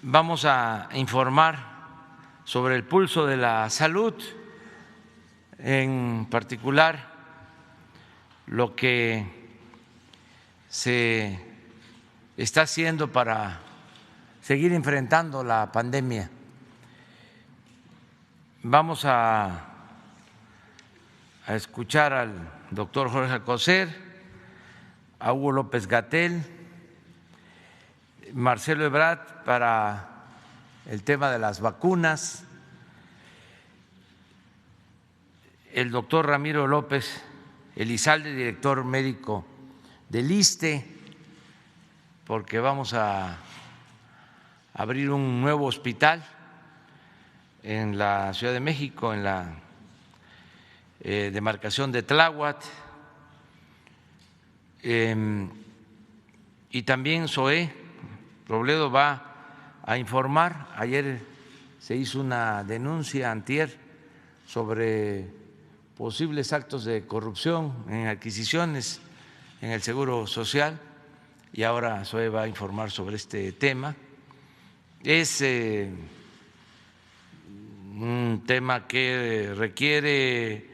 vamos a informar sobre el pulso de la salud, en particular lo que se está haciendo para seguir enfrentando la pandemia. Vamos a escuchar al doctor Jorge Alcocer, a Hugo López-Gatell, Marcelo Ebrard para el tema de las vacunas, el doctor Ramiro López Elizalde, director médico del ISSSTE, porque vamos a abrir un nuevo hospital en la Ciudad de México, en la demarcación de Tláhuac, y también Zoé Robledo va a informar. Ayer se hizo una denuncia, antier, sobre posibles actos de corrupción en adquisiciones en el Seguro Social, y ahora Zoé va a informar sobre este tema. Es un tema que requiere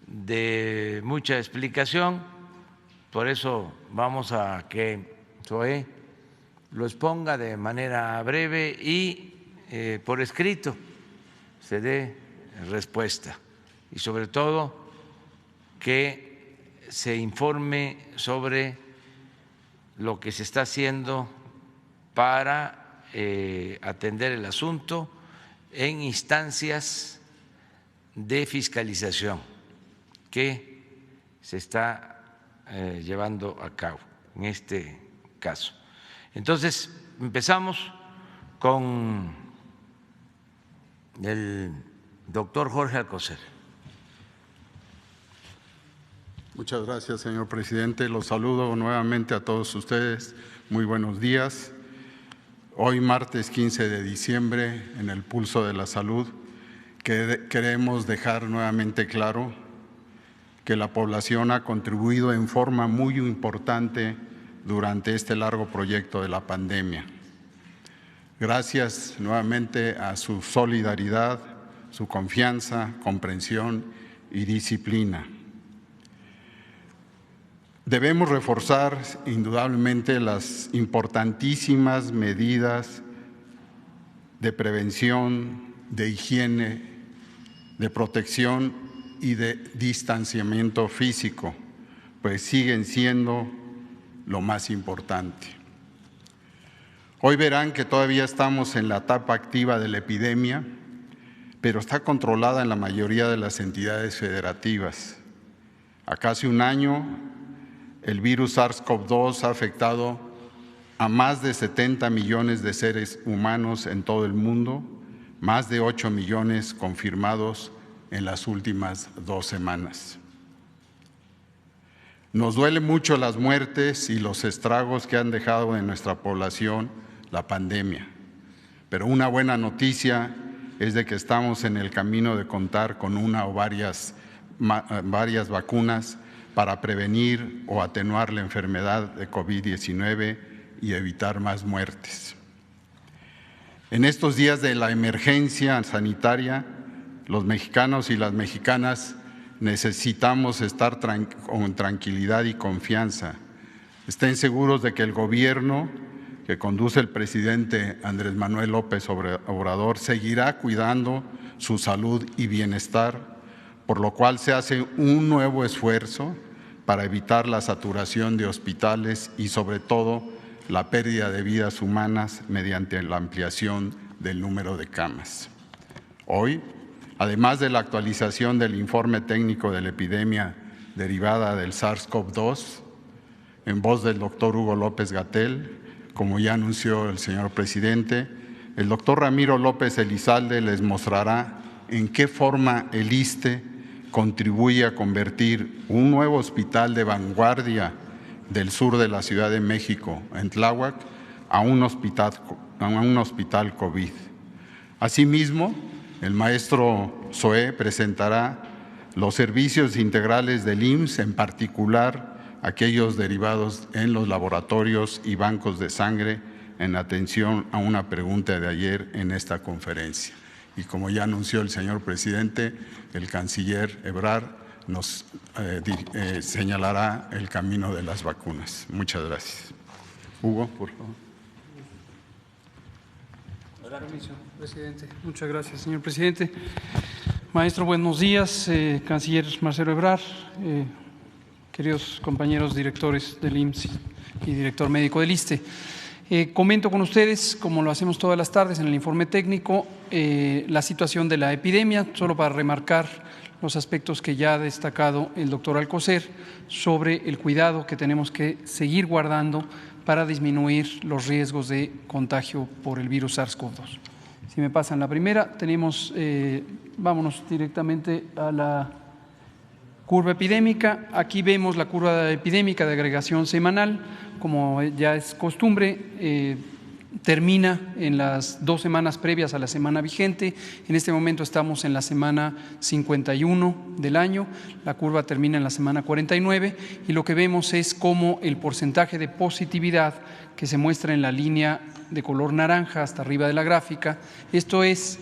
de mucha explicación, por eso vamos a que Zoé lo exponga de manera breve y por escrito se dé respuesta, y sobre todo que se informe sobre lo que se está haciendo para atender el asunto en instancias de fiscalización que se está llevando a cabo en este caso. Entonces, empezamos con el doctor Jorge Alcocer. Muchas gracias, señor presidente. Los saludo nuevamente a todos ustedes. Muy buenos días. Hoy, martes 15 de diciembre, en el Pulso de la Salud, queremos dejar nuevamente claro que la población ha contribuido en forma muy importante durante este largo proyecto de la pandemia. Gracias nuevamente a su solidaridad, su confianza, comprensión y disciplina. Debemos reforzar indudablemente las importantísimas medidas de prevención, de higiene, de protección y de distanciamiento físico, pues siguen siendo lo más importante. Hoy verán que todavía estamos en la etapa activa de la epidemia, pero está controlada en la mayoría de las entidades federativas. A casi un año, el virus SARS-CoV-2 ha afectado a más de 70 millones de seres humanos en todo el mundo, más de 8 millones confirmados en las últimas 2 semanas. Nos duele mucho las muertes y los estragos que han dejado en nuestra población la pandemia, pero una buena noticia es de que estamos en el camino de contar con una o varias vacunas para prevenir o atenuar la enfermedad de COVID-19 y evitar más muertes. En estos días de la emergencia sanitaria, los mexicanos y las mexicanas necesitamos estar con tranquilidad y confianza. Estén seguros de que el gobierno que conduce el presidente Andrés Manuel López Obrador seguirá cuidando su salud y bienestar, por lo cual se hace un nuevo esfuerzo para evitar la saturación de hospitales y sobre todo la pérdida de vidas humanas mediante la ampliación del número de camas. Hoy, además de la actualización del informe técnico de la epidemia derivada del SARS-CoV-2, en voz del doctor Hugo López-Gatell, como ya anunció el señor presidente, el doctor Ramiro López Elizalde les mostrará en qué forma el ISSSTE contribuye a convertir un nuevo hospital de vanguardia del sur de la Ciudad de México, en Tláhuac, a un hospital COVID. Asimismo, el maestro Zoé presentará los servicios integrales del IMSS, en particular aquellos derivados en los laboratorios y bancos de sangre en atención a una pregunta de ayer en esta conferencia. Y como ya anunció el señor presidente, el canciller Ebrard nos señalará el camino de las vacunas. Muchas gracias. Hugo, por favor. Presidente. Muchas gracias, señor presidente. Maestro, buenos días. Canciller Marcelo Ebrard, queridos compañeros directores del IMSS y director médico del ISSSTE. Comento con ustedes, como lo hacemos todas las tardes en el informe técnico, la situación de la epidemia, solo para remarcar los aspectos que ya ha destacado el doctor Alcocer sobre el cuidado que tenemos que seguir guardando para disminuir los riesgos de contagio por el virus SARS-CoV-2. Si me pasan la primera, tenemos, vámonos directamente a la curva epidémica. Aquí vemos la curva epidémica de agregación semanal, como ya es costumbre, termina en las 2 semanas previas a la semana vigente. En este momento estamos en la semana 51 del año, la curva termina en la semana 49 y lo que vemos es cómo el porcentaje de positividad que se muestra en la línea de color naranja hasta arriba de la gráfica, esto es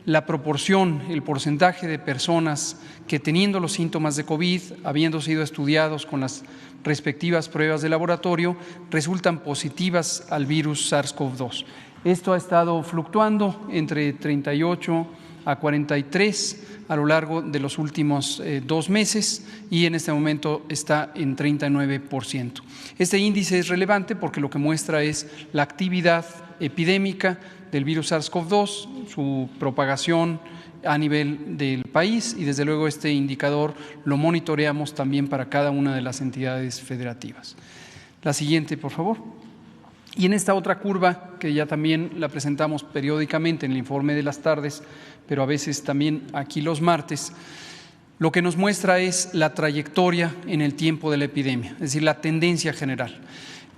la proporción, el porcentaje de personas que teniendo los síntomas de COVID, habiendo sido estudiados con las respectivas pruebas de laboratorio, resultan positivas al virus SARS-CoV-2. Esto ha estado fluctuando entre 38 a 43 a lo largo de los últimos 2 meses y en este momento está en 39%. Este índice es relevante porque lo que muestra es la actividad epidémica del virus SARS-CoV-2, su propagación a nivel del país y desde luego este indicador lo monitoreamos también para cada una de las entidades federativas. La siguiente, por favor. Y en esta otra curva, que ya también la presentamos periódicamente en el informe de las tardes, pero a veces también aquí los martes, lo que nos muestra es la trayectoria en el tiempo de la epidemia, es decir, la tendencia general.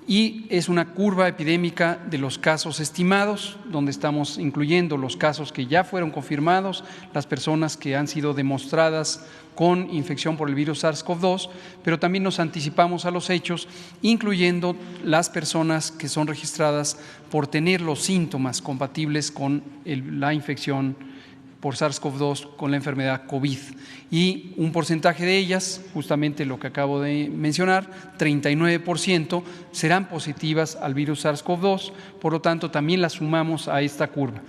Y es una curva epidémica de los casos estimados, donde estamos incluyendo los casos que ya fueron confirmados, las personas que han sido demostradas con infección por el virus SARS-CoV-2, pero también nos anticipamos a los hechos, incluyendo las personas que son registradas por tener los síntomas compatibles con la infección por SARS-CoV-2 con la enfermedad COVID y un porcentaje de ellas, justamente lo que acabo de mencionar, 39% serán positivas al virus SARS-CoV-2, por lo tanto también las sumamos a esta curva.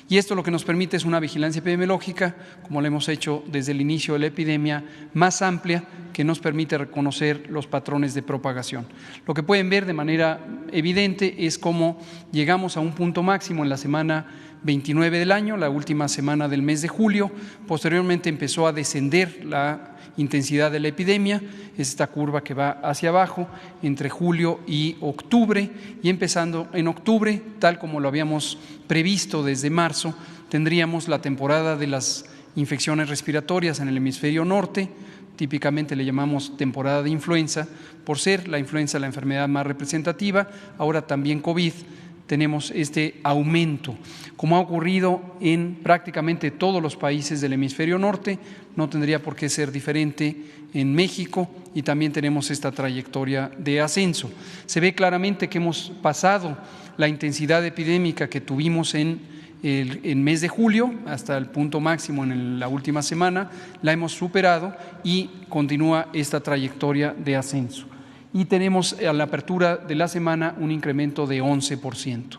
Y esto lo que nos permite es una vigilancia epidemiológica, como lo hemos hecho desde el inicio de la epidemia, más amplia, que nos permite reconocer los patrones de propagación. Lo que pueden ver de manera evidente es cómo llegamos a un punto máximo en la semana 29 del año, la última semana del mes de julio. Posteriormente empezó a descender la intensidad de la epidemia, es esta curva que va hacia abajo entre julio y octubre, y empezando en octubre, tal como lo habíamos previsto desde marzo, tendríamos la temporada de las infecciones respiratorias en el hemisferio norte. Típicamente le llamamos temporada de influenza, por ser la influenza la enfermedad más representativa, ahora también COVID. Tenemos este aumento, como ha ocurrido en prácticamente todos los países del hemisferio norte, no tendría por qué ser diferente en México y también tenemos esta trayectoria de ascenso. Se ve claramente que hemos pasado la intensidad epidémica que tuvimos en el mes de julio hasta el punto máximo en la última semana, la hemos superado y continúa esta trayectoria de ascenso. Y tenemos a la apertura de la semana un incremento de 11%.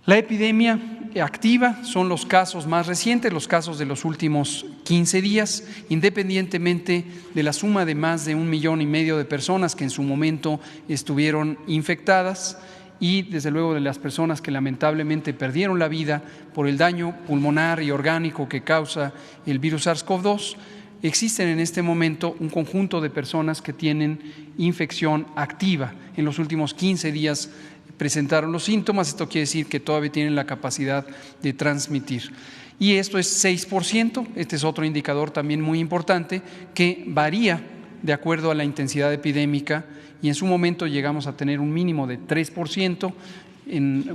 La epidemia activa son los casos más recientes, los casos de los últimos 15 días, independientemente de la suma de más de 1,5 millones de personas que en su momento estuvieron infectadas y desde luego de las personas que lamentablemente perdieron la vida por el daño pulmonar y orgánico que causa el virus SARS-CoV-2. Existen en este momento un conjunto de personas que tienen infección activa. En los últimos 15 días presentaron los síntomas, esto quiere decir que todavía tienen la capacidad de transmitir. Y esto es 6%, este es otro indicador también muy importante que varía de acuerdo a la intensidad epidémica y en su momento llegamos a tener un mínimo de 3%,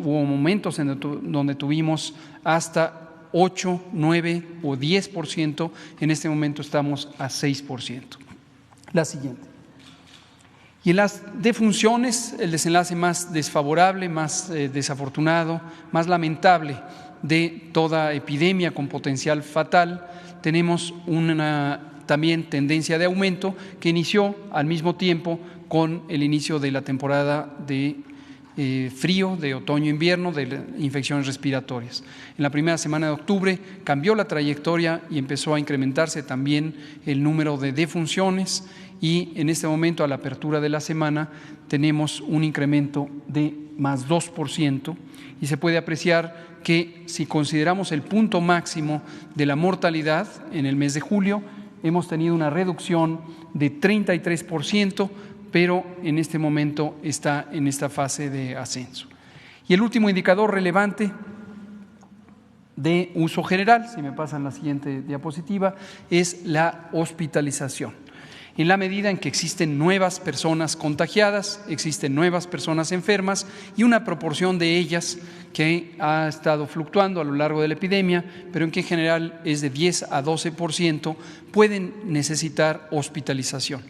hubo momentos en donde tuvimos hasta 8, 9 o 10%, en este momento estamos a 6%. La siguiente. Y en las defunciones, el desenlace más desfavorable, más desafortunado, más lamentable de toda epidemia con potencial fatal, tenemos una también tendencia de aumento que inició al mismo tiempo con el inicio de la temporada de frío, de otoño-invierno, de infecciones respiratorias. En la primera semana de octubre cambió la trayectoria y empezó a incrementarse también el número de defunciones, y en este momento, a la apertura de la semana, tenemos un incremento de más 2%, y se puede apreciar que si consideramos el punto máximo de la mortalidad en el mes de julio, hemos tenido una reducción de 33%, pero en este momento está en esta fase de ascenso. Y el último indicador relevante de uso general, si me pasan la siguiente diapositiva, es la hospitalización. En la medida en que existen nuevas personas contagiadas, existen nuevas personas enfermas y una proporción de ellas que ha estado fluctuando a lo largo de la epidemia, pero en que en general es de 10 a 12%, pueden necesitar hospitalización.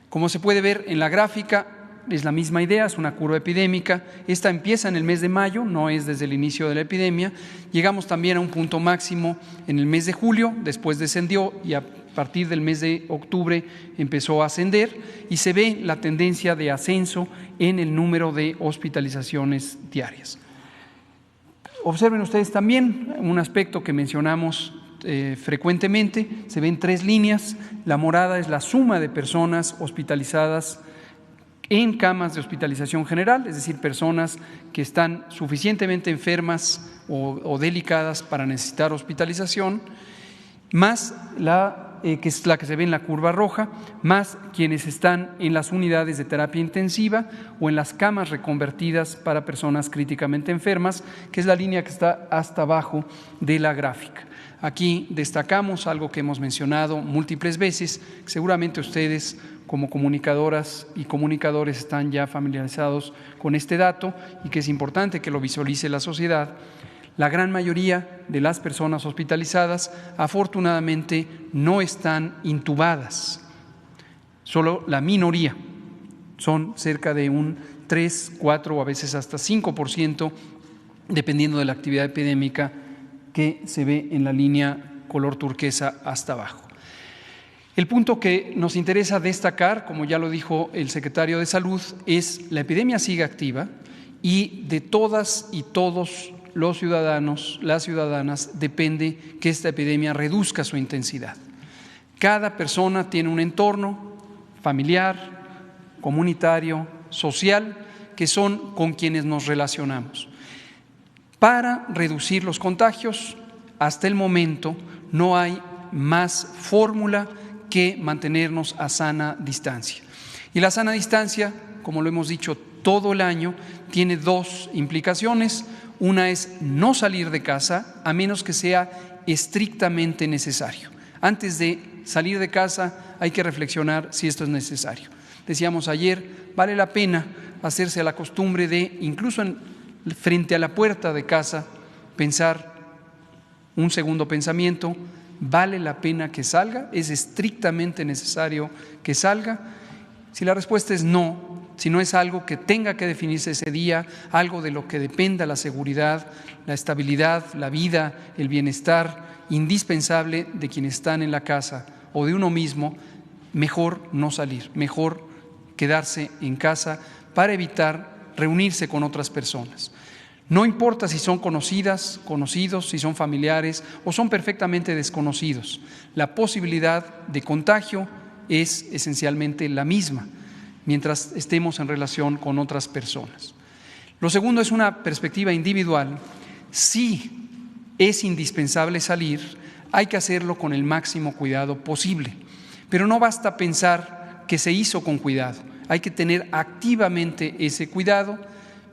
Como se puede ver en la gráfica, es la misma idea, es una curva epidémica. Esta empieza en el mes de mayo, no es desde el inicio de la epidemia. Llegamos también a un punto máximo en el mes de julio, después descendió y a partir del mes de octubre empezó a ascender, y se ve la tendencia de ascenso en el número de hospitalizaciones diarias. Observen ustedes también un aspecto que mencionamos frecuentemente, se ven 3 líneas. La morada es la suma de personas hospitalizadas en camas de hospitalización general, es decir, personas que están suficientemente enfermas o delicadas para necesitar hospitalización, más que es la que se ve en la curva roja, más quienes están en las unidades de terapia intensiva o en las camas reconvertidas para personas críticamente enfermas, que es la línea que está hasta abajo de la gráfica. Aquí destacamos algo que hemos mencionado múltiples veces, seguramente ustedes como comunicadoras y comunicadores están ya familiarizados con este dato, y que es importante que lo visualice la sociedad. La gran mayoría de las personas hospitalizadas afortunadamente no están intubadas, solo la minoría, son cerca de un 3, 4 o a veces hasta 5%, dependiendo de la actividad epidémica que se ve en la línea color turquesa hasta abajo. El punto que nos interesa destacar, como ya lo dijo el secretario de Salud, es la epidemia sigue activa, y de todas y todos los ciudadanos, las ciudadanas, depende que esta epidemia reduzca su intensidad. Cada persona tiene un entorno familiar, comunitario, social, que son con quienes nos relacionamos. Para reducir los contagios, hasta el momento no hay más fórmula que mantenernos a sana distancia. Y la sana distancia, como lo hemos dicho todo el año, tiene 2 implicaciones. Una es no salir de casa a menos que sea estrictamente necesario. Antes de salir de casa hay que reflexionar si esto es necesario. Decíamos ayer, vale la pena hacerse a la costumbre de, incluso frente a la puerta de casa, pensar un segundo pensamiento: ¿vale la pena que salga? ¿Es estrictamente necesario que salga? Si la respuesta es no, si no es algo que tenga que definirse ese día, algo de lo que dependa la seguridad, la estabilidad, la vida, el bienestar indispensable de quienes están en la casa o de uno mismo, mejor no salir, mejor quedarse en casa para evitar reunirse con otras personas. No importa si son conocidas, conocidos, si son familiares o son perfectamente desconocidos, la posibilidad de contagio es esencialmente la misma mientras estemos en relación con otras personas. Lo segundo es una perspectiva individual. Si es indispensable salir, hay que hacerlo con el máximo cuidado posible, pero no basta pensar que se hizo con cuidado, hay que tener activamente ese cuidado,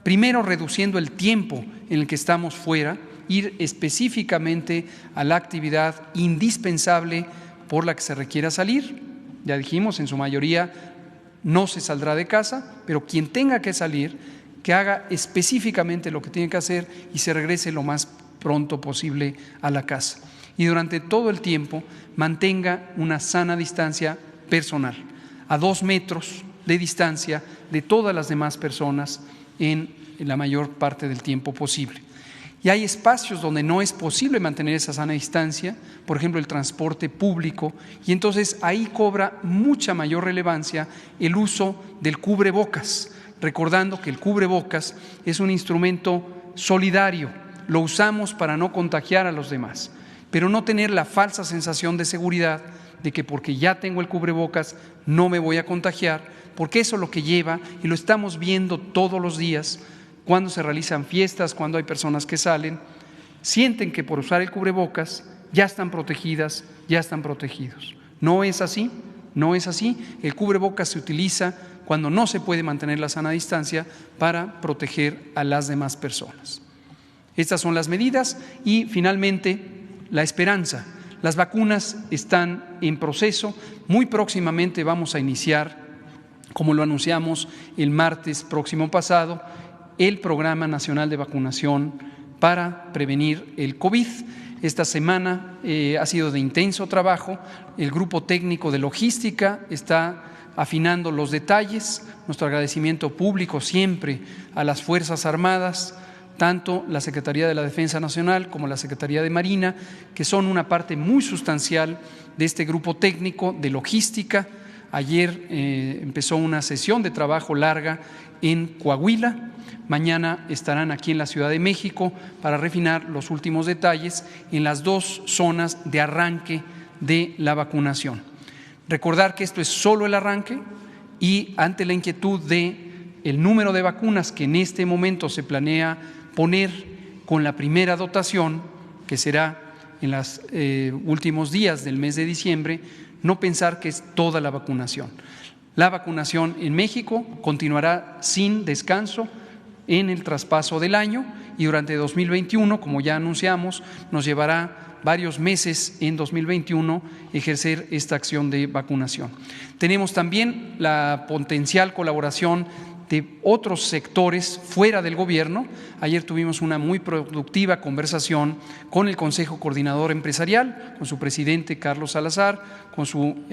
primero reduciendo el tiempo en el que estamos fuera, ir específicamente a la actividad indispensable por la que se requiera salir. Ya dijimos, en su mayoría no se saldrá de casa, pero quien tenga que salir, que haga específicamente lo que tiene que hacer y se regrese lo más pronto posible a la casa. Y durante todo el tiempo mantenga una sana distancia personal, a 2 metros de distancia de todas las demás personas en la mayor parte del tiempo posible. Y hay espacios donde no es posible mantener esa sana distancia, por ejemplo, el transporte público, y entonces ahí cobra mucha mayor relevancia el uso del cubrebocas, recordando que el cubrebocas es un instrumento solidario, lo usamos para no contagiar a los demás, pero no tener la falsa sensación de seguridad de que porque ya tengo el cubrebocas no me voy a contagiar, porque eso es lo que lleva, y lo estamos viendo todos los días, cuando se realizan fiestas, cuando hay personas que salen, sienten que por usar el cubrebocas ya están protegidas, ya están protegidos. No es así, no es así. El cubrebocas se utiliza cuando no se puede mantener la sana distancia para proteger a las demás personas. Estas son las medidas y finalmente la esperanza. Las vacunas están en proceso. Muy próximamente vamos a iniciar, como lo anunciamos el martes próximo pasado, el Programa Nacional de Vacunación para prevenir el COVID. Esta semana ha sido de intenso trabajo. El grupo técnico de logística está afinando los detalles. Nuestro agradecimiento público siempre a las Fuerzas Armadas, tanto la Secretaría de la Defensa Nacional como la Secretaría de Marina, que son una parte muy sustancial de este grupo técnico de logística. Ayer empezó una sesión de trabajo larga en Coahuila. Mañana estarán aquí en la Ciudad de México para refinar los últimos detalles en las dos zonas de arranque de la vacunación. Recordar que esto es solo el arranque y ante la inquietud de el número de vacunas que en este momento se planea poner con la primera dotación, que será en los últimos días del mes de diciembre, no pensar que es toda la vacunación. La vacunación en México continuará sin descanso en el traspaso del año y durante 2021, como ya anunciamos, nos llevará varios meses en 2021 ejercer esta acción de vacunación. Tenemos también la potencial colaboración de otros sectores fuera del gobierno. Ayer tuvimos una muy productiva conversación con el Consejo Coordinador Empresarial, con su presidente Carlos Salazar, con su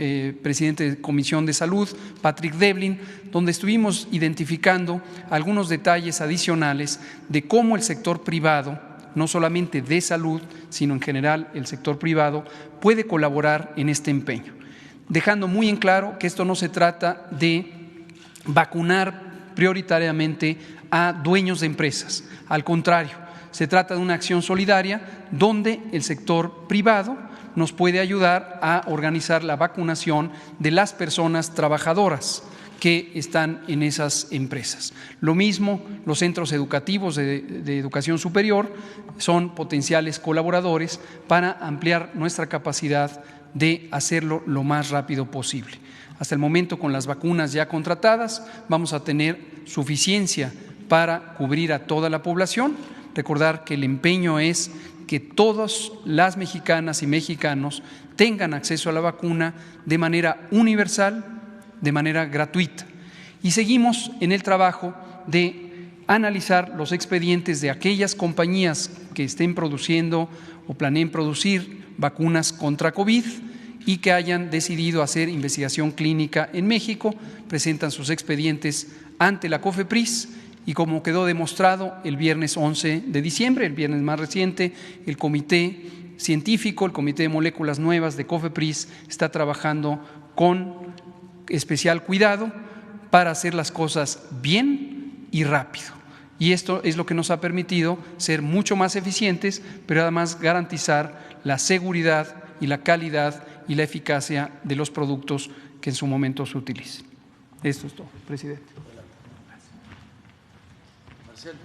presidente de Comisión de Salud, Patrick Devlin, donde estuvimos identificando algunos detalles adicionales de cómo el sector privado, no solamente de salud, sino en general el sector privado, puede colaborar en este empeño, dejando muy en claro que esto no se trata de vacunar prioritariamente a dueños de empresas. Al contrario, se trata de una acción solidaria donde el sector privado nos puede ayudar a organizar la vacunación de las personas trabajadoras que están en esas empresas. Lo mismo, los centros educativos de educación superior son potenciales colaboradores para ampliar nuestra capacidad de hacerlo lo más rápido posible. Hasta el momento, con las vacunas ya contratadas, vamos a tener suficiencia para cubrir a toda la población. Recordar que el empeño es que todas las mexicanas y mexicanos tengan acceso a la vacuna de manera universal, de manera gratuita. Y seguimos en el trabajo de analizar los expedientes de aquellas compañías que estén produciendo o planeen producir vacunas contra COVID y que hayan decidido hacer investigación clínica en México. Presentan sus expedientes ante la COFEPRIS y, como quedó demostrado el viernes 11 de diciembre, el viernes más reciente, el comité científico, el Comité de Moléculas Nuevas de COFEPRIS está trabajando con especial cuidado para hacer las cosas bien y rápido. Y esto es lo que nos ha permitido ser mucho más eficientes, pero además garantizar la seguridad y la calidad y la eficacia de los productos que en su momento se utilicen. Esto es todo, presidente. Marcelo.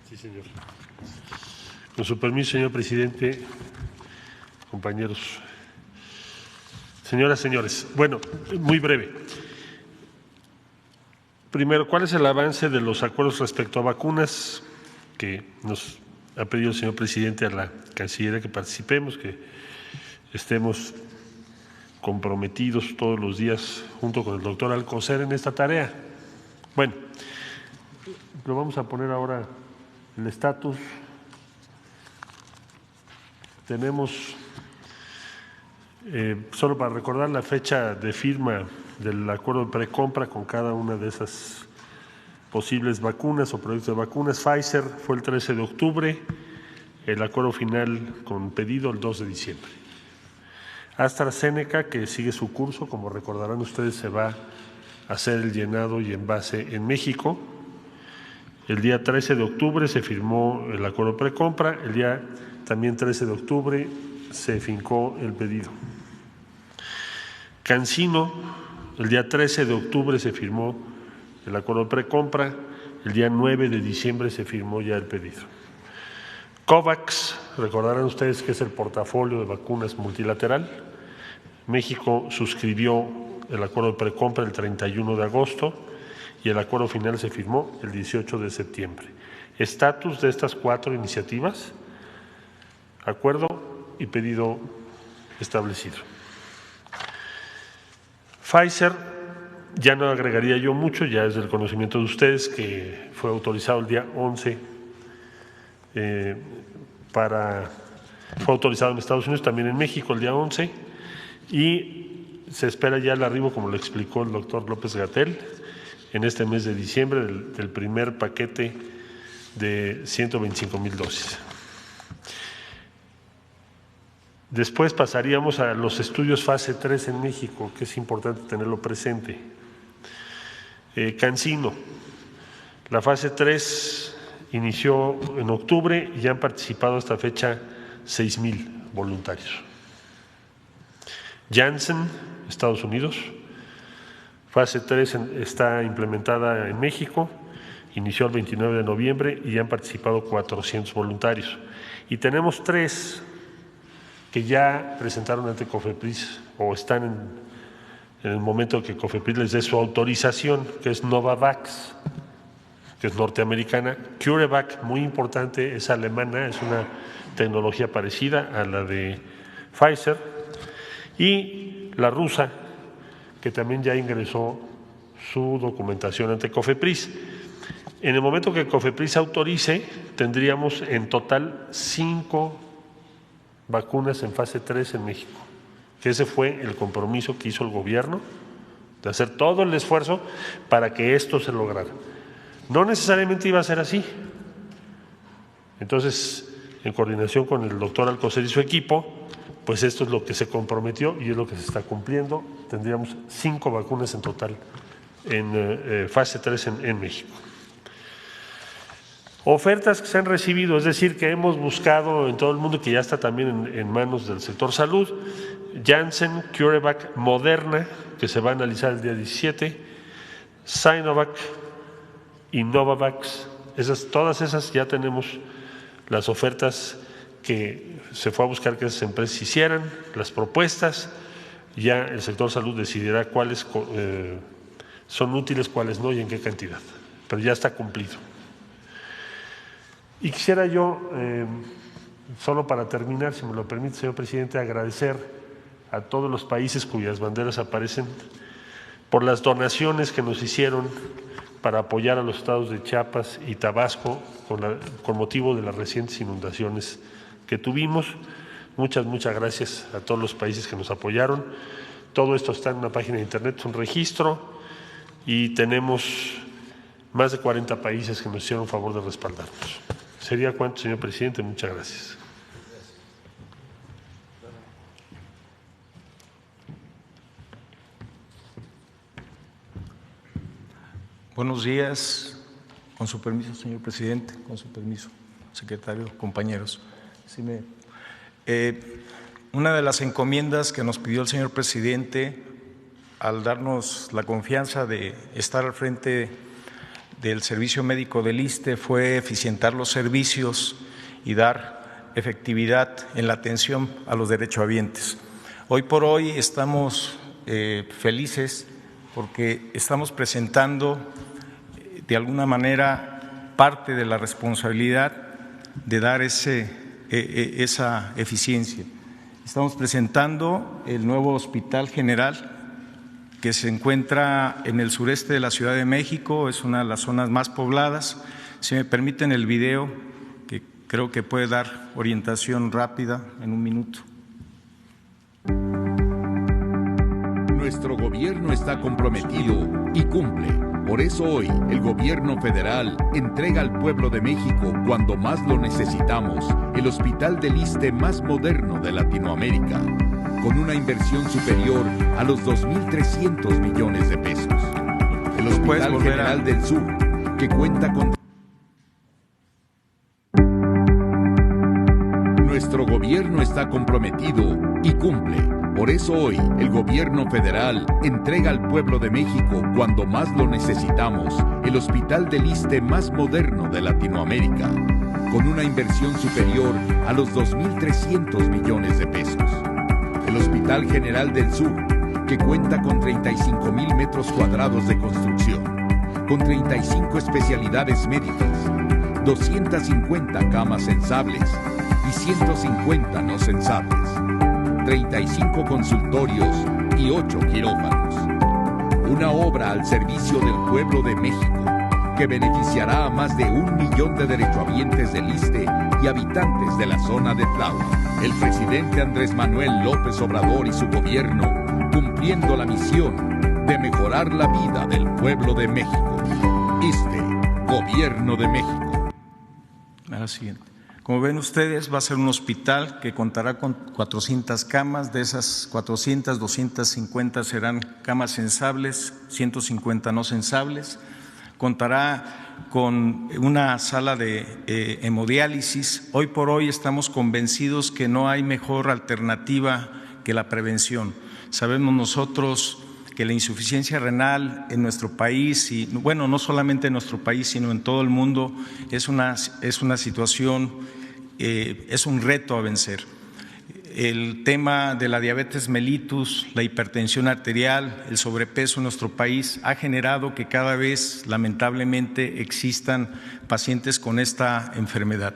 Sí, señor. Con su permiso, señor presidente, compañeros, señoras, señores. Bueno, muy breve. Primero, ¿cuál es el avance de los acuerdos respecto a vacunas que nos ha pedido el señor presidente a la Cancillería que participemos, que estemos comprometidos todos los días junto con el doctor Alcocer en esta tarea? Bueno, lo vamos a poner ahora el estatus. tenemos, solo para recordar la fecha de firma del acuerdo de precompra con cada una de esas posibles vacunas o proyectos de vacunas. Pfizer fue el 13 de octubre, el acuerdo final con pedido el 2 de diciembre. AstraZeneca, que sigue su curso, como recordarán ustedes, se va a hacer el llenado y envase en México. El día 13 de octubre se firmó el acuerdo de precompra, el día también 13 de octubre se fincó el pedido. CanSino, el día 13 de octubre se firmó el acuerdo de precompra, el día 9 de diciembre se firmó ya el pedido. COVAX, recordarán ustedes que es el portafolio de vacunas multilateral. México suscribió el acuerdo de precompra el 31 de agosto y el acuerdo final se firmó el 18 de septiembre. Estatus de estas 4 iniciativas: acuerdo y pedido establecido. Pfizer, ya no agregaría yo mucho, ya es del conocimiento de ustedes que fue autorizado el día 11, fue autorizado en Estados Unidos, también en México el día 11, y se espera ya el arribo, como lo explicó el doctor López-Gatell, en este mes de diciembre del primer paquete de 125,000 dosis. Después pasaríamos a los estudios fase 3 en México, que es importante tenerlo presente. CanSino, la fase 3 inició en octubre y ya han participado hasta fecha 6,000 voluntarios. Janssen, Estados Unidos, fase 3 está implementada en México, inició el 29 de noviembre y ya han participado 400 voluntarios. Y tenemos 3 que ya presentaron ante COFEPRIS o están en el momento que COFEPRIS les dé su autorización, que es Novavax, que es norteamericana, CureVac, muy importante, es alemana, es una tecnología parecida a la de Pfizer, y la rusa, que también ya ingresó su documentación ante COFEPRIS. En el momento que COFEPRIS autorice, tendríamos en total 5 vacunas en fase 3 en México, que ese fue el compromiso que hizo el gobierno de hacer todo el esfuerzo para que esto se lograra. No necesariamente iba a ser así. Entonces, en coordinación con el doctor Alcocer y su equipo, pues esto es lo que se comprometió y es lo que se está cumpliendo. Tendríamos 5 vacunas en total en fase 3 en México. Ofertas que se han recibido, es decir, que hemos buscado en todo el mundo, que ya está también en manos del sector salud: Janssen, CureVac, Moderna, que se va a analizar el día 17, Sinovac y Novavax. Todas esas ya tenemos las ofertas que se fue a buscar que esas empresas hicieran, las propuestas. Ya el sector salud decidirá cuáles son útiles, cuáles no y en qué cantidad, pero ya está cumplido. Y quisiera yo, solo para terminar, si me lo permite, señor presidente, agradecer a todos los países cuyas banderas aparecen por las donaciones que nos hicieron para apoyar a los estados de Chiapas y Tabasco con motivo de las recientes inundaciones que tuvimos. Muchas gracias a todos los países que nos apoyaron. Todo esto está en una página de internet, es un registro, y tenemos más de 40 países que nos hicieron favor de respaldarnos. ¿Sería cuánto, señor presidente? Muchas gracias. Buenos días. Con su permiso, señor presidente, con su permiso, secretario, compañeros. Una de las encomiendas que nos pidió el señor presidente al darnos la confianza de estar al frente del servicio médico del ISSSTE fue eficientar los servicios y dar efectividad en la atención a los derechohabientes. Hoy por hoy estamos felices porque estamos presentando de alguna manera parte de la responsabilidad de dar esa eficiencia. Estamos presentando el nuevo Hospital General que se encuentra en el sureste de la Ciudad de México, es una de las zonas más pobladas. Si me permiten el video creo que puede dar orientación rápida en un minuto. Nuestro gobierno está comprometido y cumple. Por eso hoy el gobierno federal entrega al pueblo de México, cuando más lo necesitamos, el hospital del ISSSTE más moderno de Latinoamérica, con una inversión superior a los 2.300 millones de pesos. El Hospital General del Sur, que cuenta con... Nuestro gobierno está comprometido y cumple. Por eso hoy el gobierno federal entrega al pueblo de México, cuando más lo necesitamos, el hospital del ISSSTE más moderno de Latinoamérica, con una inversión superior a los 2.300 millones de pesos. El Hospital General del Sur, que cuenta con 35,000 metros cuadrados de construcción, con 35 especialidades médicas, 250 camas sensables y 150 no sensables, 35 consultorios y 8 quirófanos. Una obra al servicio del pueblo de México que beneficiará a más de 1 millón de derechohabientes del ISSSTE y habitantes de la zona de Tláhuac. El presidente Andrés Manuel López Obrador y su gobierno cumpliendo la misión de mejorar la vida del pueblo de México. ISSSTE, Gobierno de México. A la siguiente. Como ven ustedes, va a ser un hospital que contará con 400 camas. De esas 400, 250 serán camas sensables, 150 no sensables. Contará con una sala de hemodiálisis. Hoy por hoy estamos convencidos que no hay mejor alternativa que la prevención. Sabemos nosotros que la insuficiencia renal en nuestro país, y bueno, no solamente en nuestro país, sino en todo el mundo, es una situación, es un reto a vencer. El tema de la diabetes mellitus, la hipertensión arterial, el sobrepeso en nuestro país ha generado que cada vez, lamentablemente, existan pacientes con esta enfermedad.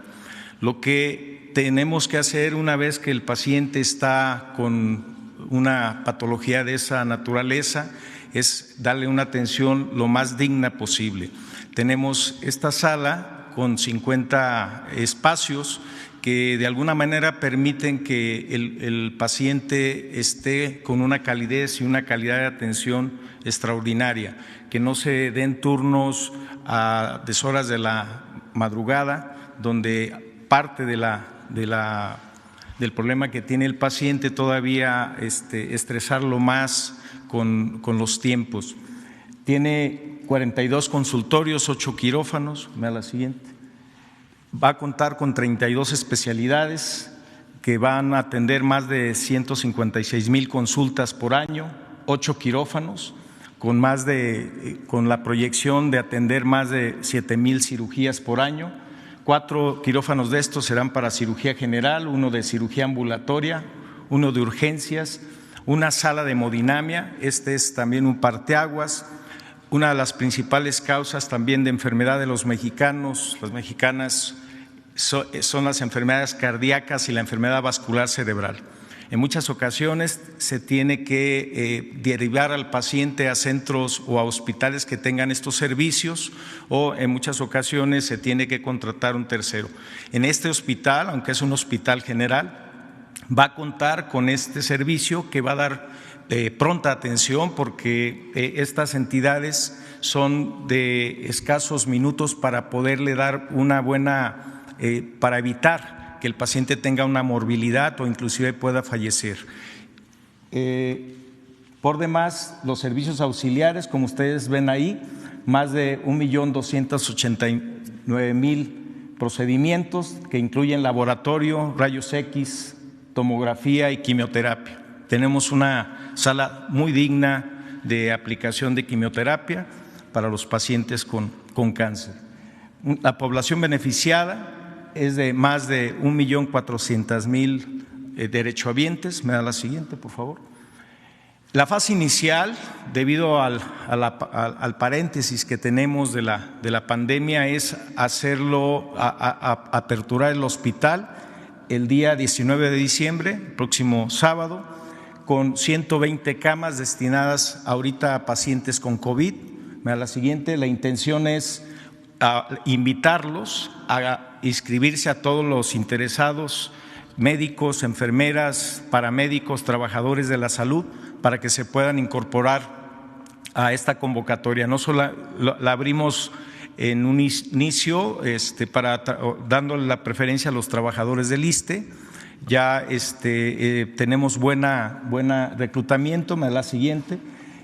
Lo que tenemos que hacer una vez que el paciente está con una patología de esa naturaleza es darle una atención lo más digna posible. Tenemos esta sala con 50 espacios que de alguna manera permiten que el paciente esté con una calidez y una calidad de atención extraordinaria, que no se den turnos a deshoras de la madrugada, donde parte del problema que tiene el paciente todavía estresarlo más con los tiempos. Tiene 42 consultorios, 8 quirófanos, me da la siguiente. Va a contar con 32 especialidades que van a atender más de 156,000 consultas por año, 8 quirófanos, con la proyección de atender más de 7,000 cirugías por año. 4 quirófanos de estos serán para cirugía general, 1 de cirugía ambulatoria, 1 de urgencias, una sala de hemodinamia. Este es también un parteaguas. Una de las principales causas también de enfermedad de los mexicanos, las mexicanas, son las enfermedades cardíacas y la enfermedad vascular cerebral. En muchas ocasiones se tiene que derivar al paciente a centros o a hospitales que tengan estos servicios, o en muchas ocasiones se tiene que contratar un tercero. En este hospital, aunque es un hospital general, va a contar con este servicio que va a dar pronta atención, porque estas entidades son de escasos minutos para poderle dar una buena, para evitar que el paciente tenga una morbilidad o inclusive pueda fallecer. Por demás, los servicios auxiliares, como ustedes ven ahí, más de 1,289,000 procedimientos que incluyen laboratorio, rayos X, tomografía y quimioterapia. Tenemos una sala muy digna de aplicación de quimioterapia para los pacientes con cáncer. La población beneficiada es de más de 1,400,000 derechohabientes. Me da la siguiente, por favor. La fase inicial, debido al paréntesis que tenemos de la pandemia, es aperturar el hospital el día 19 de diciembre, el próximo sábado, con 120 camas destinadas ahorita a pacientes con COVID. Me da la siguiente. La intención es invitarlos a inscribirse a todos los interesados, médicos, enfermeras, paramédicos, trabajadores de la salud, para que se puedan incorporar a esta convocatoria. No solo la abrimos en un inicio dándole la preferencia a los trabajadores del ISSSTE. Ya tenemos buena reclutamiento, me da la siguiente,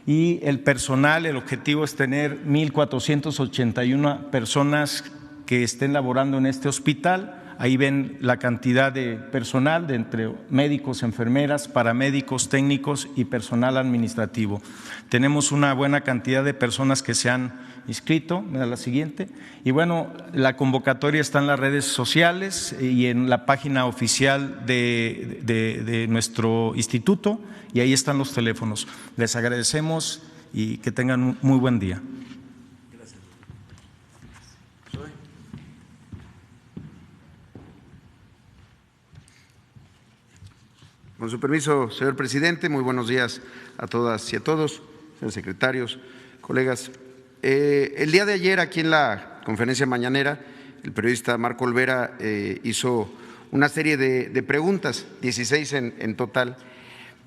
y el personal, el objetivo es tener 1,481 personas que estén laborando en este hospital. Ahí ven la cantidad de personal, de entre médicos, enfermeras, paramédicos, técnicos y personal administrativo. Tenemos una buena cantidad de personas que se han inscrito, me da la siguiente. Y bueno, la convocatoria está en las redes sociales y en la página oficial de nuestro instituto, y ahí están los teléfonos. Les agradecemos y que tengan un muy buen día. Con su permiso, señor presidente, muy buenos días a todas y a todos, señores secretarios, colegas. El día de ayer, aquí en la conferencia mañanera, el periodista Marco Olvera hizo una serie de preguntas, 16 en total,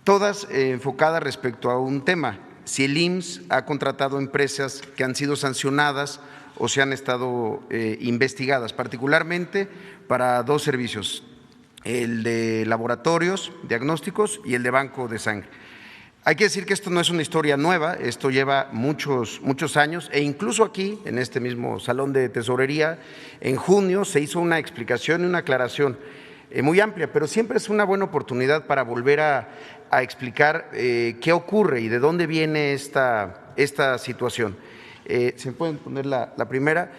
todas enfocadas respecto a un tema: si el IMSS ha contratado empresas que han sido sancionadas o se han estado investigadas, particularmente para dos servicios: el de laboratorios diagnósticos y el de banco de sangre. Hay que decir que esto no es una historia nueva, esto lleva muchos años, e incluso aquí, en este mismo salón de tesorería, en junio se hizo una explicación y una aclaración muy amplia, pero siempre es una buena oportunidad para volver a explicar qué ocurre y de dónde viene esta situación. ¿Se me pueden poner la primera?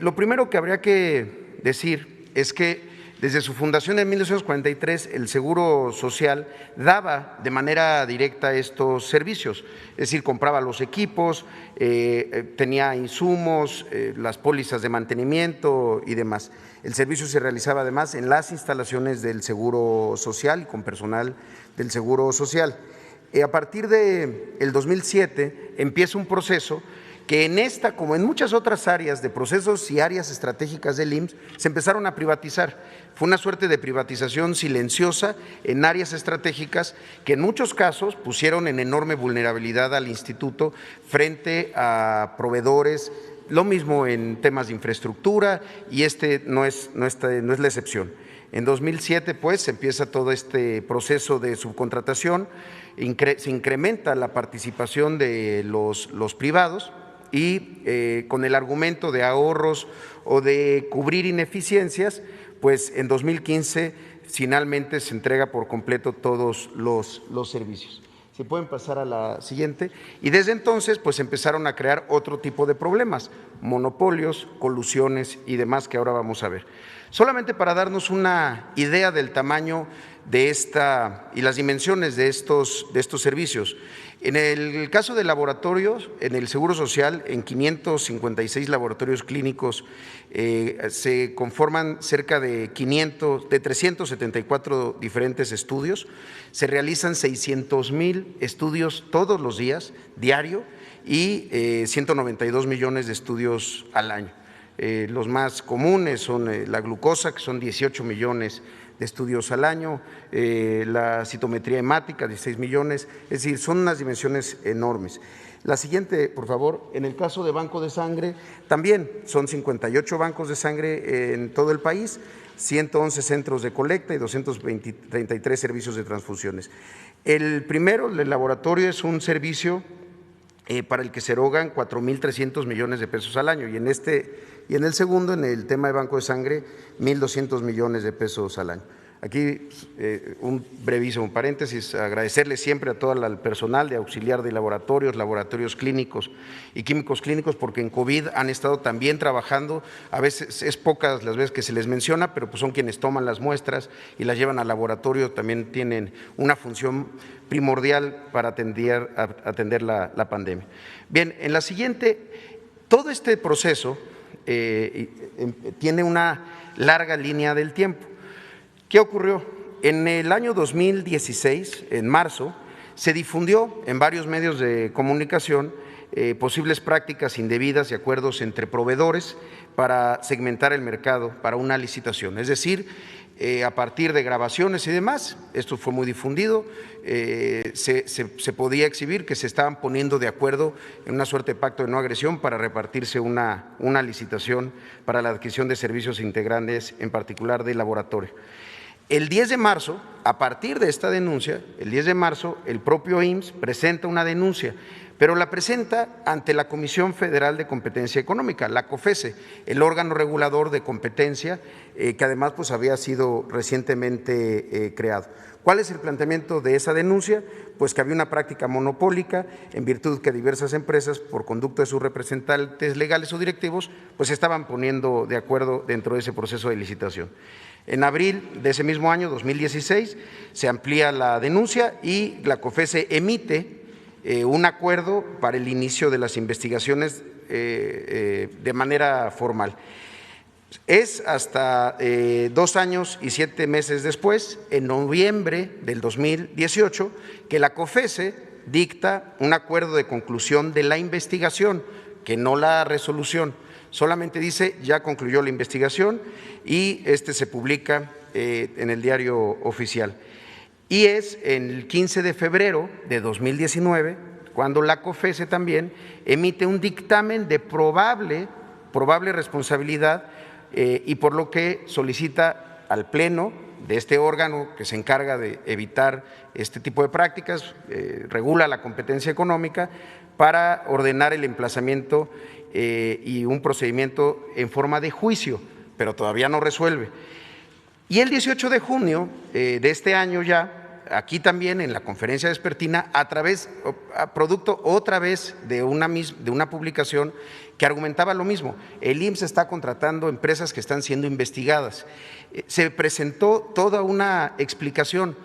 Lo primero que habría que decir es que desde su fundación en 1943, el Seguro Social daba de manera directa estos servicios, es decir, compraba los equipos, tenía insumos, las pólizas de mantenimiento y demás. El servicio se realizaba además en las instalaciones del Seguro Social y con personal del Seguro Social. A partir del 2007 empieza un proceso que en esta, como en muchas otras áreas de procesos y áreas estratégicas del IMSS, se empezaron a privatizar. Fue una suerte de privatización silenciosa en áreas estratégicas que en muchos casos pusieron en enorme vulnerabilidad al instituto frente a proveedores, lo mismo en temas de infraestructura, y no es la excepción. En 2007, pues, se empieza todo este proceso de subcontratación, se incrementa la participación de los privados, y con el argumento de ahorros o de cubrir ineficiencias, pues en 2015 finalmente se entrega por completo todos los servicios. Si pueden pasar a la siguiente. Y desde entonces pues empezaron a crear otro tipo de problemas, monopolios, colusiones y demás que ahora vamos a ver. Solamente para darnos una idea del tamaño de y las dimensiones de estos servicios. En el caso de laboratorios, en el Seguro Social, en 556 laboratorios clínicos se conforman cerca de 374 diferentes estudios, se realizan 600,000 estudios todos los días, diario, y 192 millones de estudios al año. Los más comunes son la glucosa, que son 18 millones de estudios al año, la citometría hemática, 16 millones, es decir, son unas dimensiones enormes. La siguiente, por favor. En el caso de banco de sangre, también son 58 bancos de sangre en todo el país, 111 centros de colecta y 233 servicios de transfusiones. El primero, el laboratorio, es un servicio para el que se erogan 4,300 millones de pesos al año, y en el segundo, en el tema de banco de sangre, 1,200 millones de pesos al año. Aquí un brevísimo paréntesis, agradecerle siempre a todo el personal de auxiliar de laboratorios clínicos y químicos clínicos, porque en COVID han estado también trabajando. A veces es pocas las veces que se les menciona, pero pues son quienes toman las muestras y las llevan al laboratorio, también tienen una función primordial para atender la pandemia. Bien, en la siguiente, todo este proceso tiene una larga línea del tiempo. ¿Qué ocurrió? En el año 2016, en marzo, se difundió en varios medios de comunicación posibles prácticas indebidas y acuerdos entre proveedores para segmentar el mercado para una licitación. Es decir, a partir de grabaciones y demás, esto fue muy difundido, se podía exhibir que se estaban poniendo de acuerdo en una suerte de pacto de no agresión para repartirse una licitación para la adquisición de servicios integrantes, en particular de laboratorio. El 10 de marzo, a partir de esta denuncia, el 10 de marzo, el propio IMSS presenta una denuncia, pero la presenta ante la Comisión Federal de Competencia Económica, la COFESE, el órgano regulador de competencia que además pues había sido recientemente creado. ¿Cuál es el planteamiento de esa denuncia? Pues que había una práctica monopólica en virtud que diversas empresas, por conducto de sus representantes legales o directivos, pues se estaban poniendo de acuerdo dentro de ese proceso de licitación. En abril de ese mismo año, 2016, se amplía la denuncia y la COFESE emite un acuerdo para el inicio de las investigaciones de manera formal. Es hasta 2 años y 7 meses después, en noviembre del 2018, que la COFESE dicta un acuerdo de conclusión de la investigación, que no la resolución. Solamente dice ya concluyó la investigación y se publica en el Diario Oficial. Y es el 15 de febrero de 2019 cuando la COFESE también emite un dictamen de probable responsabilidad y por lo que solicita al Pleno de este órgano que se encarga de evitar este tipo de prácticas, regula la competencia económica, para ordenar el emplazamiento y un procedimiento en forma de juicio, pero todavía no resuelve. Y el 18 de junio de este año ya, aquí también en la conferencia vespertina, producto otra vez de una publicación que argumentaba lo mismo, el IMSS está contratando empresas que están siendo investigadas. Se presentó toda una explicación.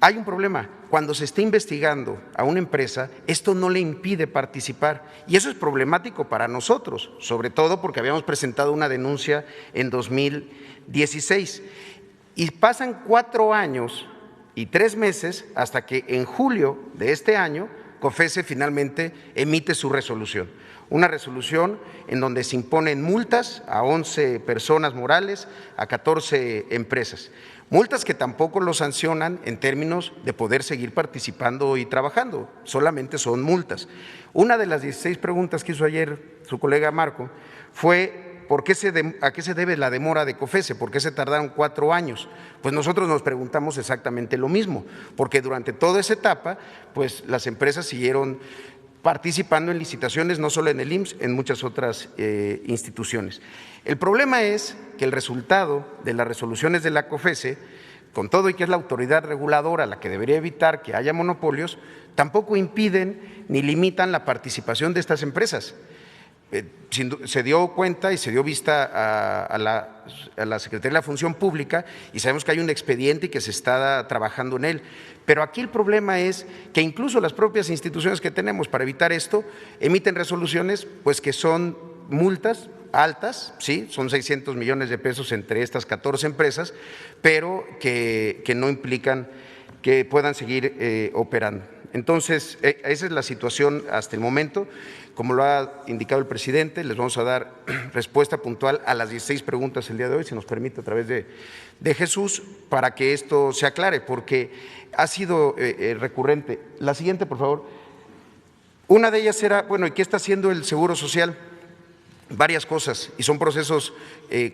Hay un problema, cuando se está investigando a una empresa, esto no le impide participar y eso es problemático para nosotros, sobre todo porque habíamos presentado una denuncia en 2016 y pasan 4 años y 3 meses hasta que en julio de este año COFESE finalmente emite su resolución. Una resolución en donde se imponen multas a 11 personas morales, a 14 empresas. Multas que tampoco lo sancionan en términos de poder seguir participando y trabajando, solamente son multas. Una de las 16 preguntas que hizo ayer su colega Marco fue ¿a qué se debe la demora de COFESE? ¿Por qué se tardaron 4 años? Pues nosotros nos preguntamos exactamente lo mismo, porque durante toda esa etapa, pues las empresas siguieron participando en licitaciones, no solo en el IMSS, en muchas otras instituciones. El problema es que el resultado de las resoluciones de la COFESE, con todo y que es la autoridad reguladora la que debería evitar que haya monopolios, tampoco impiden ni limitan la participación de estas empresas. Se dio cuenta y se dio vista a la Secretaría de la Función Pública y sabemos que hay un expediente y que se está trabajando en él. Pero aquí el problema es que incluso las propias instituciones que tenemos para evitar esto emiten resoluciones pues que son multas altas, sí, son 600 millones de pesos entre estas 14 empresas, pero que no implican que puedan seguir operando. Entonces, esa es la situación hasta el momento. Como lo ha indicado el presidente, les vamos a dar respuesta puntual a las 16 preguntas el día de hoy, si nos permite, a través de Jesús, para que esto se aclare, porque ha sido recurrente. La siguiente, por favor. Una de ellas era, bueno, ¿y qué está haciendo el Seguro Social? Varias cosas, y son procesos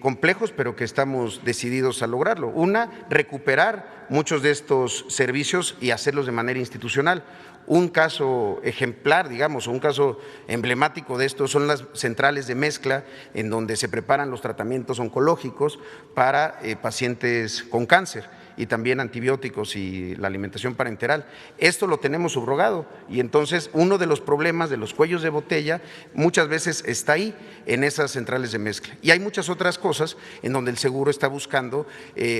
complejos, pero que estamos decididos a lograrlo. Una, recuperar muchos de estos servicios y hacerlos de manera institucional. Un caso ejemplar, digamos, un caso emblemático de esto son las centrales de mezcla en donde se preparan los tratamientos oncológicos para pacientes con cáncer y también antibióticos y la alimentación parenteral. Esto lo tenemos subrogado y entonces uno de los problemas de los cuellos de botella muchas veces está ahí en esas centrales de mezcla. Y hay muchas otras cosas en donde el seguro está buscando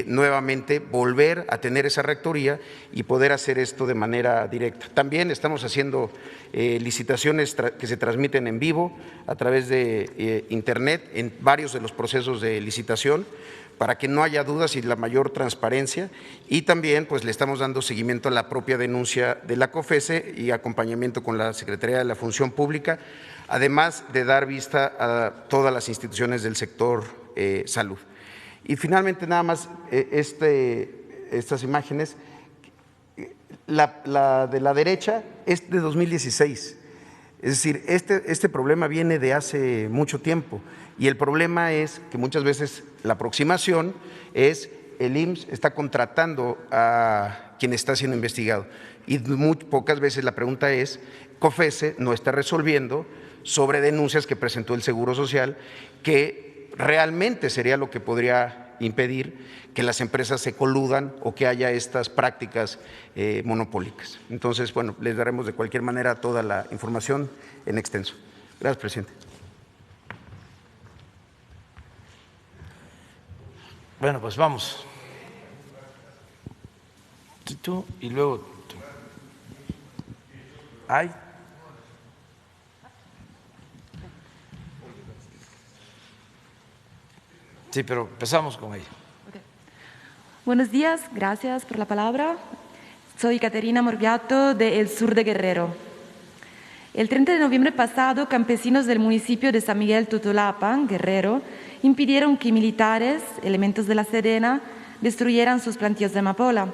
nuevamente volver a tener esa rectoría y poder hacer esto de manera directa. También estamos haciendo licitaciones que se transmiten en vivo a través de Internet en varios de los procesos de licitación, para que no haya dudas y la mayor transparencia. noticia, y también pues le estamos dando seguimiento a la propia denuncia de la COFESE y acompañamiento con la Secretaría de la Función Pública, además de dar vista a todas las instituciones del sector salud. Y finalmente nada más estas imágenes, la de la derecha es de 2016, es decir, este problema viene de hace mucho tiempo, y el problema es que muchas veces la aproximación es el IMSS está contratando a quien está siendo investigado, y muy pocas veces la pregunta es, COFESE no está resolviendo sobre denuncias que presentó el Seguro Social, que realmente sería lo que podría impedir que las empresas se coludan o que haya estas prácticas monopólicas. Entonces, bueno, les daremos de cualquier manera toda la información en extenso. Gracias, presidente. Bueno, pues vamos. Tú y luego tú. ¿Hay? Sí, pero empezamos con ella. Okay. Buenos días, gracias por la palabra. Soy Caterina Morbiato, del sur de Guerrero. El 30 de noviembre pasado, campesinos del municipio de San Miguel Totolapan, Guerrero, impidieron que militares, elementos de la Sedena, destruyeran sus plantíos de amapola.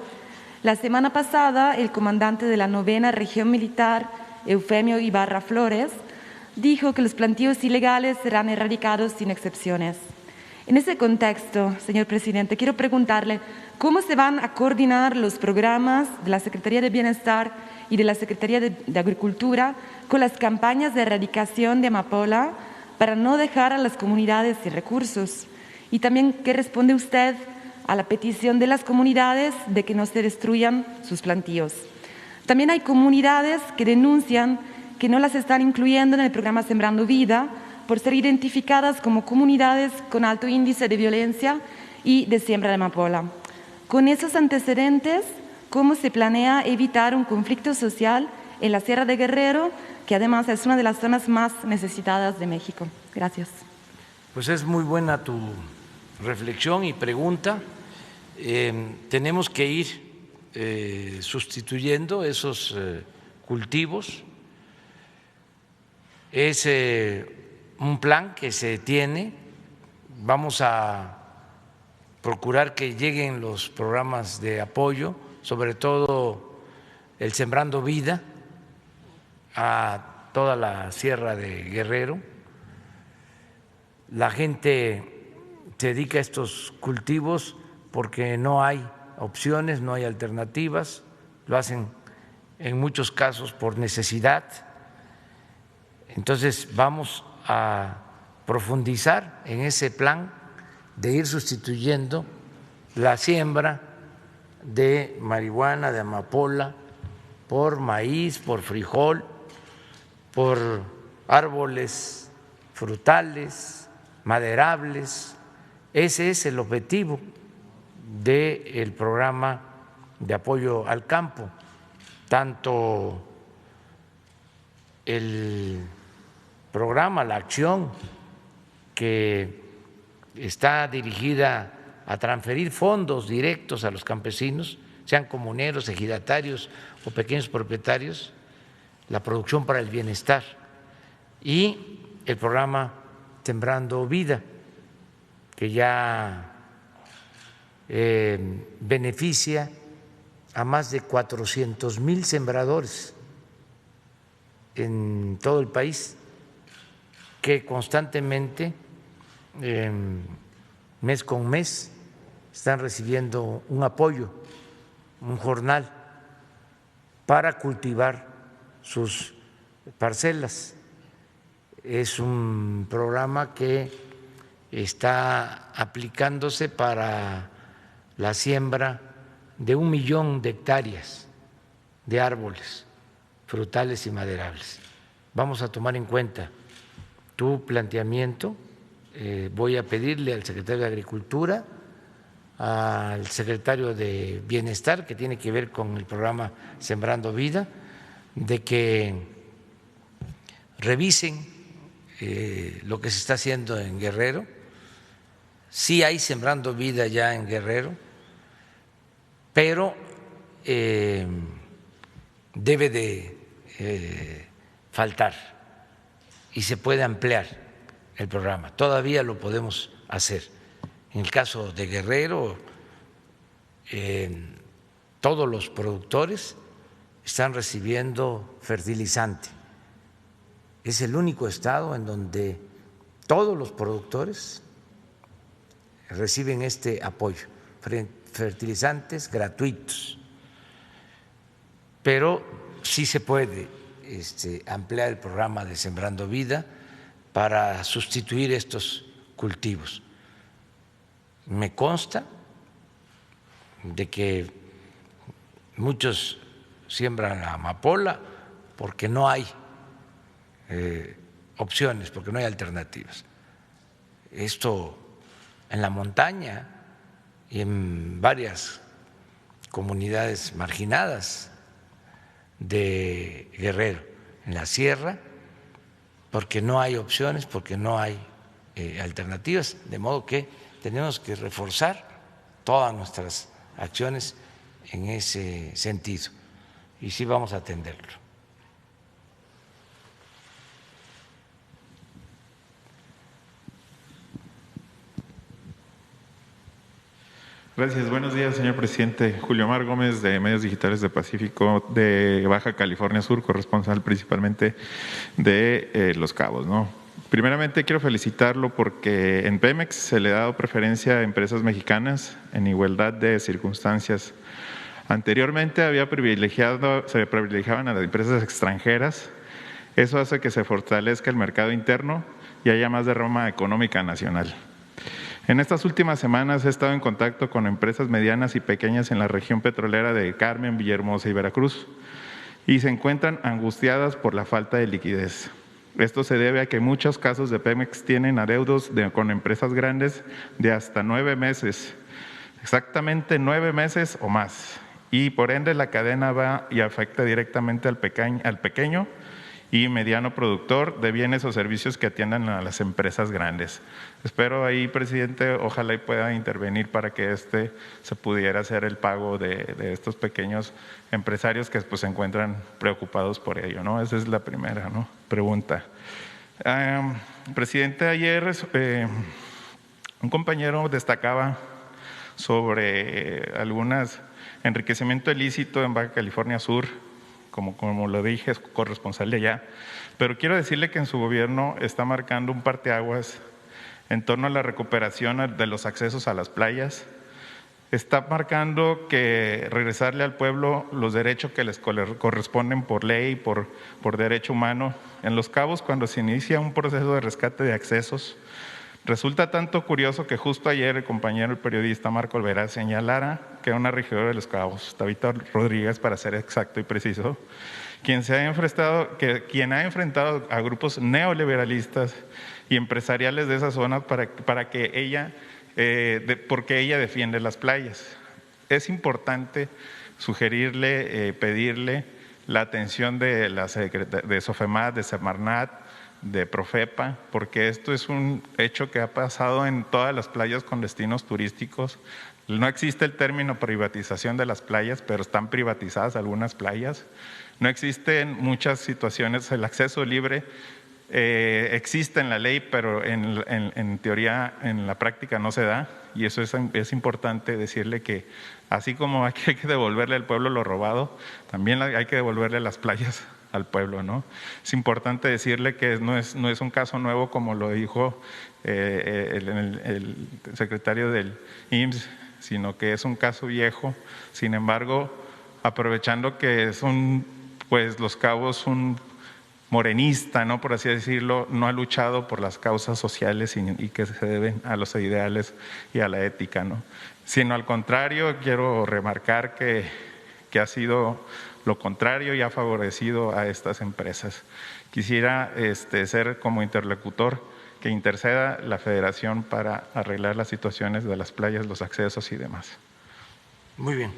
La semana pasada, el comandante de la 9ª Región Militar, Eufemio Ibarra Flores, dijo que los plantíos ilegales serán erradicados sin excepciones. En ese contexto, señor presidente, quiero preguntarle cómo se van a coordinar los programas de la Secretaría de Bienestar y de la Secretaría de Agricultura con las campañas de erradicación de amapola para no dejar a las comunidades sin recursos. Y también, ¿qué responde usted a la petición de las comunidades de que no se destruyan sus plantíos? También hay comunidades que denuncian que no las están incluyendo en el programa Sembrando Vida por ser identificadas como comunidades con alto índice de violencia y de siembra de amapola. Con esos antecedentes, ¿cómo se planea evitar un conflicto social en la Sierra de Guerrero, que además es una de las zonas más necesitadas de México? Gracias. Pues es muy buena tu reflexión y pregunta. Tenemos que ir sustituyendo esos cultivos. Es un plan que se tiene. Vamos a procurar que lleguen los programas de apoyo, sobre todo el Sembrando Vida, a toda la Sierra de Guerrero. La gente se dedica a estos cultivos porque no hay opciones, no hay alternativas, lo hacen en muchos casos por necesidad. Entonces vamos a profundizar en ese plan de ir sustituyendo la siembra de marihuana, de amapola, por maíz, por frijol, por árboles frutales, maderables. Ese es el objetivo del programa de apoyo al campo, tanto el programa, la acción que está dirigida a transferir fondos directos a los campesinos, sean comuneros, ejidatarios o pequeños propietarios, la producción para el bienestar, y el programa Sembrando Vida, que ya beneficia a más de 400,000 sembradores en todo el país, que constantemente, mes con mes, están recibiendo un apoyo, un jornal para cultivar sus parcelas. Es un programa que está aplicándose para la siembra de 1 millón de hectáreas de árboles frutales y maderables. Vamos a tomar en cuenta tu planteamiento. Voy a pedirle al secretario de Agricultura, al secretario de Bienestar, que tiene que ver con el programa Sembrando Vida, de que revisen lo que se está haciendo en Guerrero. Sí hay Sembrando Vida ya en Guerrero, pero debe de faltar y se puede ampliar el programa. Todavía lo podemos hacer. En el caso de Guerrero, todos los productores están recibiendo fertilizante. Es el único estado en donde todos los productores reciben este apoyo, fertilizantes gratuitos. Pero sí se puede ampliar el programa de Sembrando Vida para sustituir estos cultivos. Me consta de que muchos siembran la amapola porque no hay opciones, porque no hay alternativas. Esto en la montaña y en varias comunidades marginadas de Guerrero, en la sierra, porque no hay opciones, porque no hay alternativas, de modo que tenemos que reforzar todas nuestras acciones en ese sentido y sí vamos a atenderlo. Gracias. Buenos días, señor presidente. Julio Mar Gómez, de Medios Digitales de Pacífico, de Baja California Sur, corresponsal principalmente de Los Cabos, ¿no? Primeramente quiero felicitarlo porque en Pemex se le ha dado preferencia a empresas mexicanas en igualdad de circunstancias. Anteriormente se privilegiaban a las empresas extranjeras. Eso hace que se fortalezca el mercado interno y haya más derrama económica nacional. En estas últimas semanas he estado en contacto con empresas medianas y pequeñas en la región petrolera de Carmen, Villahermosa y Veracruz y se encuentran angustiadas por la falta de liquidez. Esto se debe a que muchos casos de Pemex tienen adeudos con empresas grandes de hasta 9 meses, exactamente 9 meses o más, y por ende la cadena va y afecta directamente al pequeño y mediano productor de bienes o servicios que atiendan a las empresas grandes. Espero ahí, presidente, ojalá y pueda intervenir para que se pudiera hacer el pago de estos pequeños empresarios que pues se encuentran preocupados por ello, ¿no? Esa es la primera, ¿no?, pregunta. Presidente, ayer un compañero destacaba sobre algunos enriquecimiento ilícito en Baja California Sur, como lo dije, es corresponsal de allá, pero quiero decirle que en su gobierno está marcando un parteaguas en torno a la recuperación de los accesos a las playas, está marcando que regresarle al pueblo los derechos que les corresponden por ley, por derecho humano. En Los Cabos, cuando se inicia un proceso de rescate de accesos, resulta tanto curioso que justo ayer el compañero, el periodista Marco Olvera, señalara que una regidora de Los Cabos, Tabita Rodríguez, para ser exacto y preciso, quien ha enfrentado a grupos neoliberalistas y empresariales de esa zona porque ella defiende las playas. Es importante sugerirle, pedirle la atención de Sofemat, de Semarnat, de Profepa, porque esto es un hecho que ha pasado en todas las playas con destinos turísticos. No existe el término privatización de las playas, pero están privatizadas algunas playas. No existen muchas situaciones, el acceso libre existe en la ley, pero en teoría, en la práctica no se da, y eso es importante decirle que así como hay que devolverle al pueblo lo robado, también hay que devolverle las playas al pueblo, ¿no? Es importante decirle que no es un caso nuevo, como lo dijo el secretario del IMSS, sino que es un caso viejo. Sin embargo, aprovechando que Los Cabos, un morenista, ¿no?, por así decirlo, no ha luchado por las causas sociales y que se deben a los ideales y a la ética, ¿no? Sino al contrario, quiero remarcar que ha sido lo contrario y ha favorecido a estas empresas. Quisiera ser como interlocutor que interceda la Federación para arreglar las situaciones de las playas, los accesos y demás. Muy bien.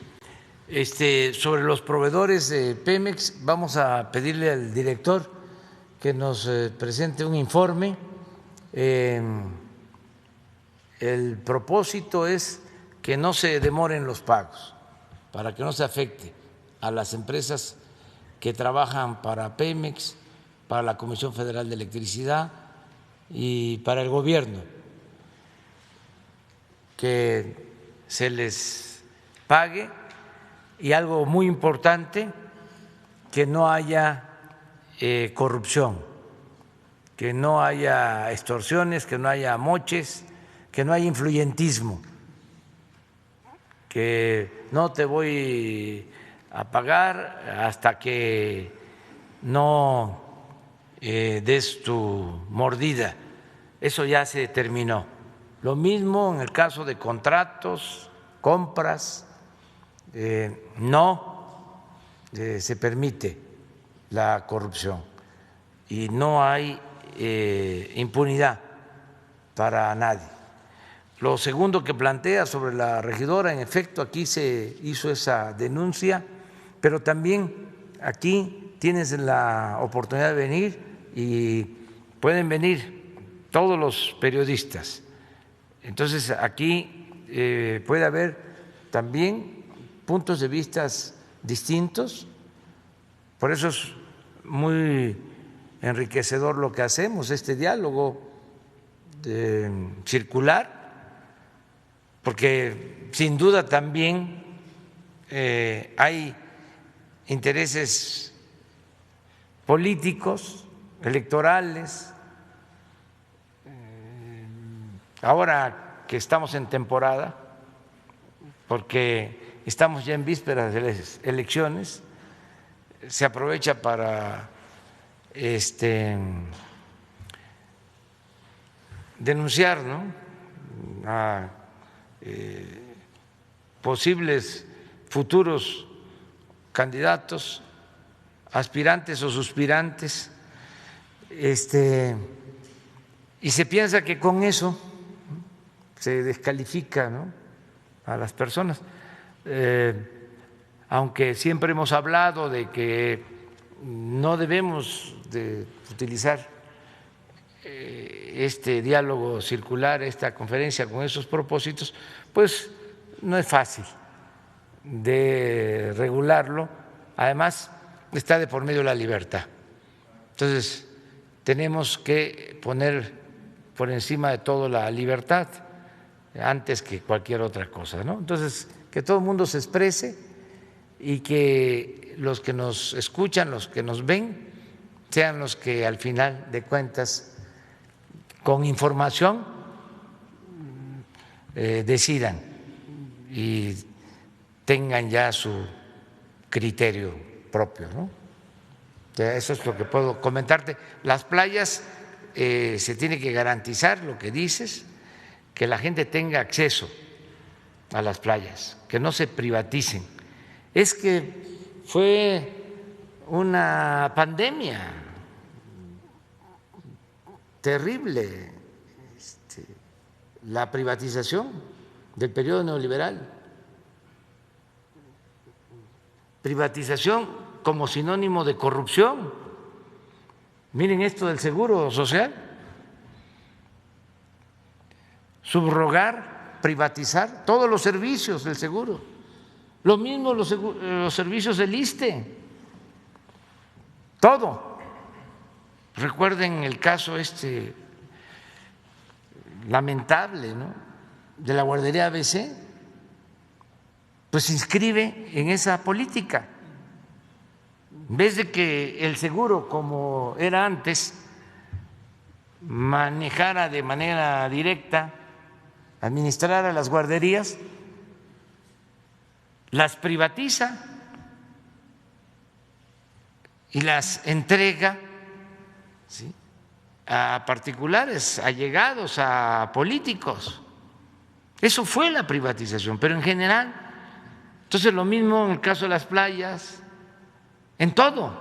Sobre los proveedores de Pemex, vamos a pedirle al director que nos presente un informe. El propósito es que no se demoren los pagos para que no se afecte a las empresas que trabajan para Pemex, para la Comisión Federal de Electricidad y para el gobierno, que se les pague, y algo muy importante, que no haya corrupción, que no haya extorsiones, que no haya moches, que no haya influyentismo, que no te voy a pagar hasta que no des tu mordida. Eso ya se terminó. Lo mismo en el caso de contratos, compras, no se permite la corrupción y no hay impunidad para nadie. Lo segundo que plantea sobre la regidora, en efecto, aquí se hizo esa denuncia, pero también aquí tienes la oportunidad de venir y pueden venir todos los periodistas. Entonces, aquí puede haber también puntos de vista distintos, por eso es muy enriquecedor lo que hacemos, este diálogo circular, porque sin duda también hay intereses políticos, electorales. Ahora que estamos en temporada, porque estamos ya en vísperas de las elecciones, se aprovecha para denunciar, ¿no?, a posibles futuros candidatos, aspirantes o suspirantes, y se piensa que con eso se descalifica, ¿no?, a las personas, aunque siempre hemos hablado de que no debemos de utilizar este diálogo circular, esta conferencia con esos propósitos, pues no es fácil de regularlo. Además, está de por medio la libertad. Entonces, tenemos que poner por encima de todo la libertad antes que cualquier otra cosa, ¿no? Entonces, que todo el mundo se exprese y que los que nos escuchan, los que nos ven, sean los que al final de cuentas, con información, decidan y tengan ya su criterio propio, ¿no? Eso es lo que puedo comentarte. Las playas, se tiene que garantizar lo que dices, que la gente tenga acceso a las playas, que no se privaticen. Es que fue una pandemia terrible, la privatización del periodo neoliberal. Privatización como sinónimo de corrupción. Miren esto del Seguro Social. Subrogar, privatizar todos los servicios del seguro. Lo mismo los servicios del ISSSTE. Todo. Recuerden el caso lamentable, ¿no?, de la guardería ABC. Pues se inscribe en esa política. En vez de que el seguro, como era antes, manejara de manera directa, administrara las guarderías, las privatiza y las entrega, ¿sí?, a particulares, allegados a políticos. Eso fue la privatización, pero en general. Entonces, lo mismo en el caso de las playas, en todo.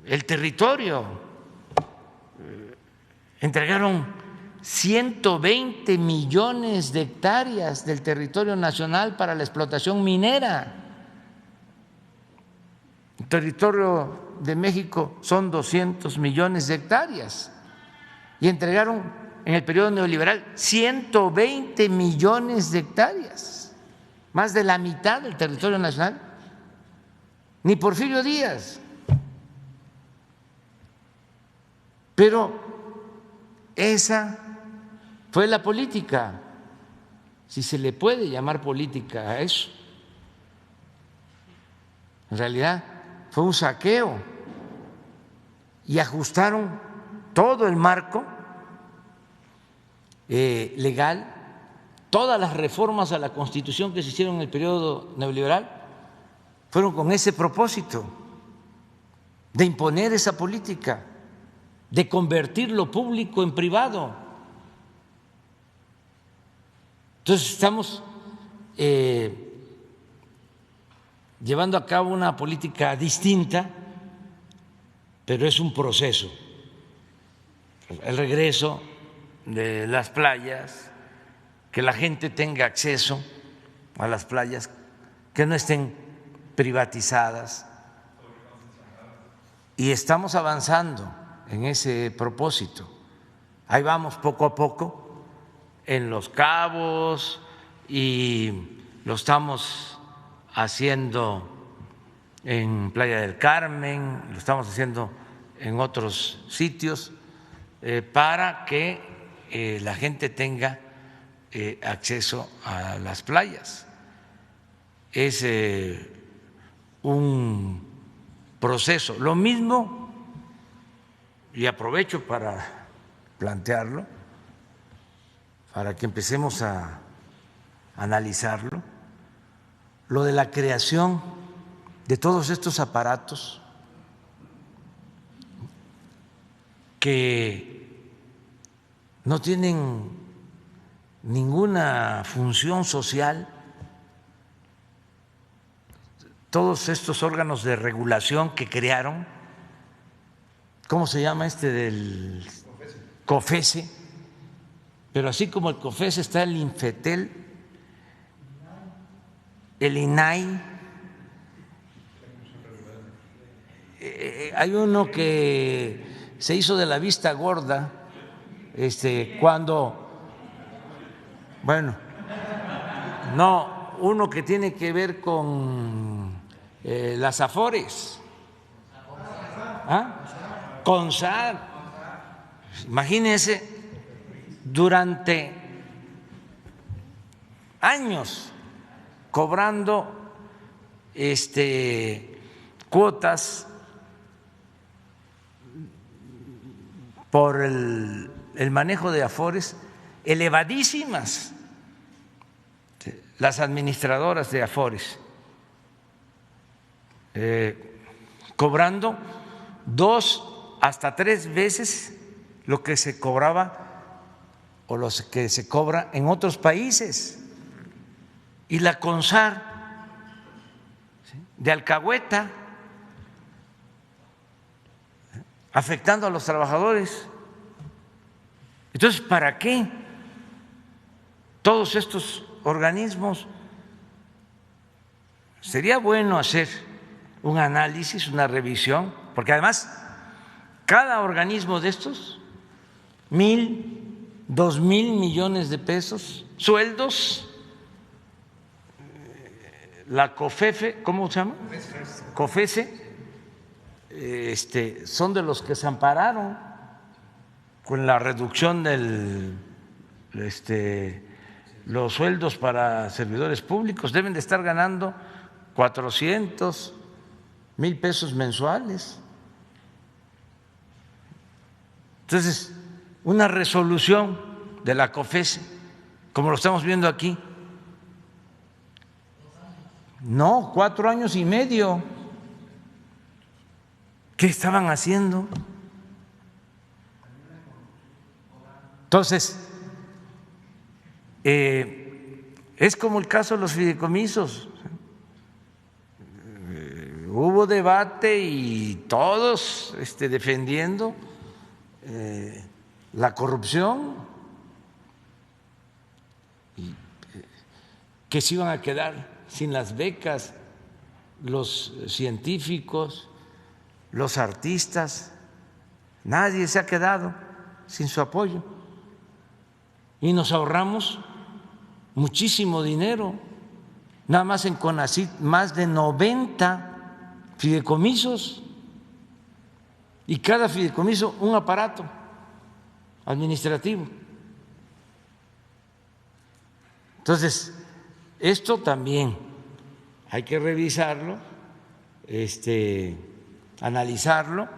El territorio, entregaron 120 millones de hectáreas del territorio nacional para la explotación minera. El territorio de México son 200 millones de hectáreas y entregaron en el periodo neoliberal 120 millones de hectáreas, más de la mitad del territorio nacional. Ni Porfirio Díaz. Pero esa fue la política, si se le puede llamar política a eso. En realidad fue un saqueo y ajustaron todo el marco legal, todas las reformas a la Constitución que se hicieron en el periodo neoliberal fueron con ese propósito de imponer esa política, de convertir lo público en privado. Entonces estamos llevando a cabo una política distinta, pero es un proceso. El regreso de las playas, que la gente tenga acceso a las playas, que no estén privatizadas, y estamos avanzando en ese propósito. Ahí vamos poco a poco en Los Cabos y lo estamos haciendo en Playa del Carmen, lo estamos haciendo en otros sitios para que la gente tenga acceso a las playas. Es un proceso. Lo mismo, y aprovecho para plantearlo, para que empecemos a analizarlo, lo de la creación de todos estos aparatos que no tienen ninguna función social, todos estos órganos de regulación que crearon. ¿Cómo se llama este del COFESE? Pero así como el COFESE está el INFETEL, el INAI, hay uno que se hizo de la vista gorda cuando, bueno, no, uno que tiene que ver con las Afores, CONSAR. Imagínense, durante años cobrando cuotas por el manejo de Afores elevadísimas, las administradoras de Afores, cobrando 2 hasta 3 veces lo que se cobraba o lo que se cobra en otros países. Y la CONSAR de alcahueta, afectando a los trabajadores. Entonces, ¿para qué todos estos organismos? Sería bueno hacer un análisis, una revisión, porque además cada organismo de estos, 1,000, 2,000 millones de pesos, sueldos. La COFEFE, ¿cómo se llama? COFESE, son de los que se ampararon con la reducción de los sueldos para servidores públicos. Deben de estar ganando 400,000 pesos mensuales. Entonces, una resolución de la COFESE, como lo estamos viendo aquí, no, 4 años y medio. ¿Qué estaban haciendo? Entonces, es como el caso de los fideicomisos. Hubo debate y todos defendiendo la corrupción, y que se iban a quedar sin las becas los científicos, los artistas. Nadie se ha quedado sin su apoyo. y nos ahorramos muchísimo dinero. Nada más en CONACYT, más de 90 fideicomisos, y cada fideicomiso un aparato administrativo. Entonces, esto también hay que revisarlo, analizarlo,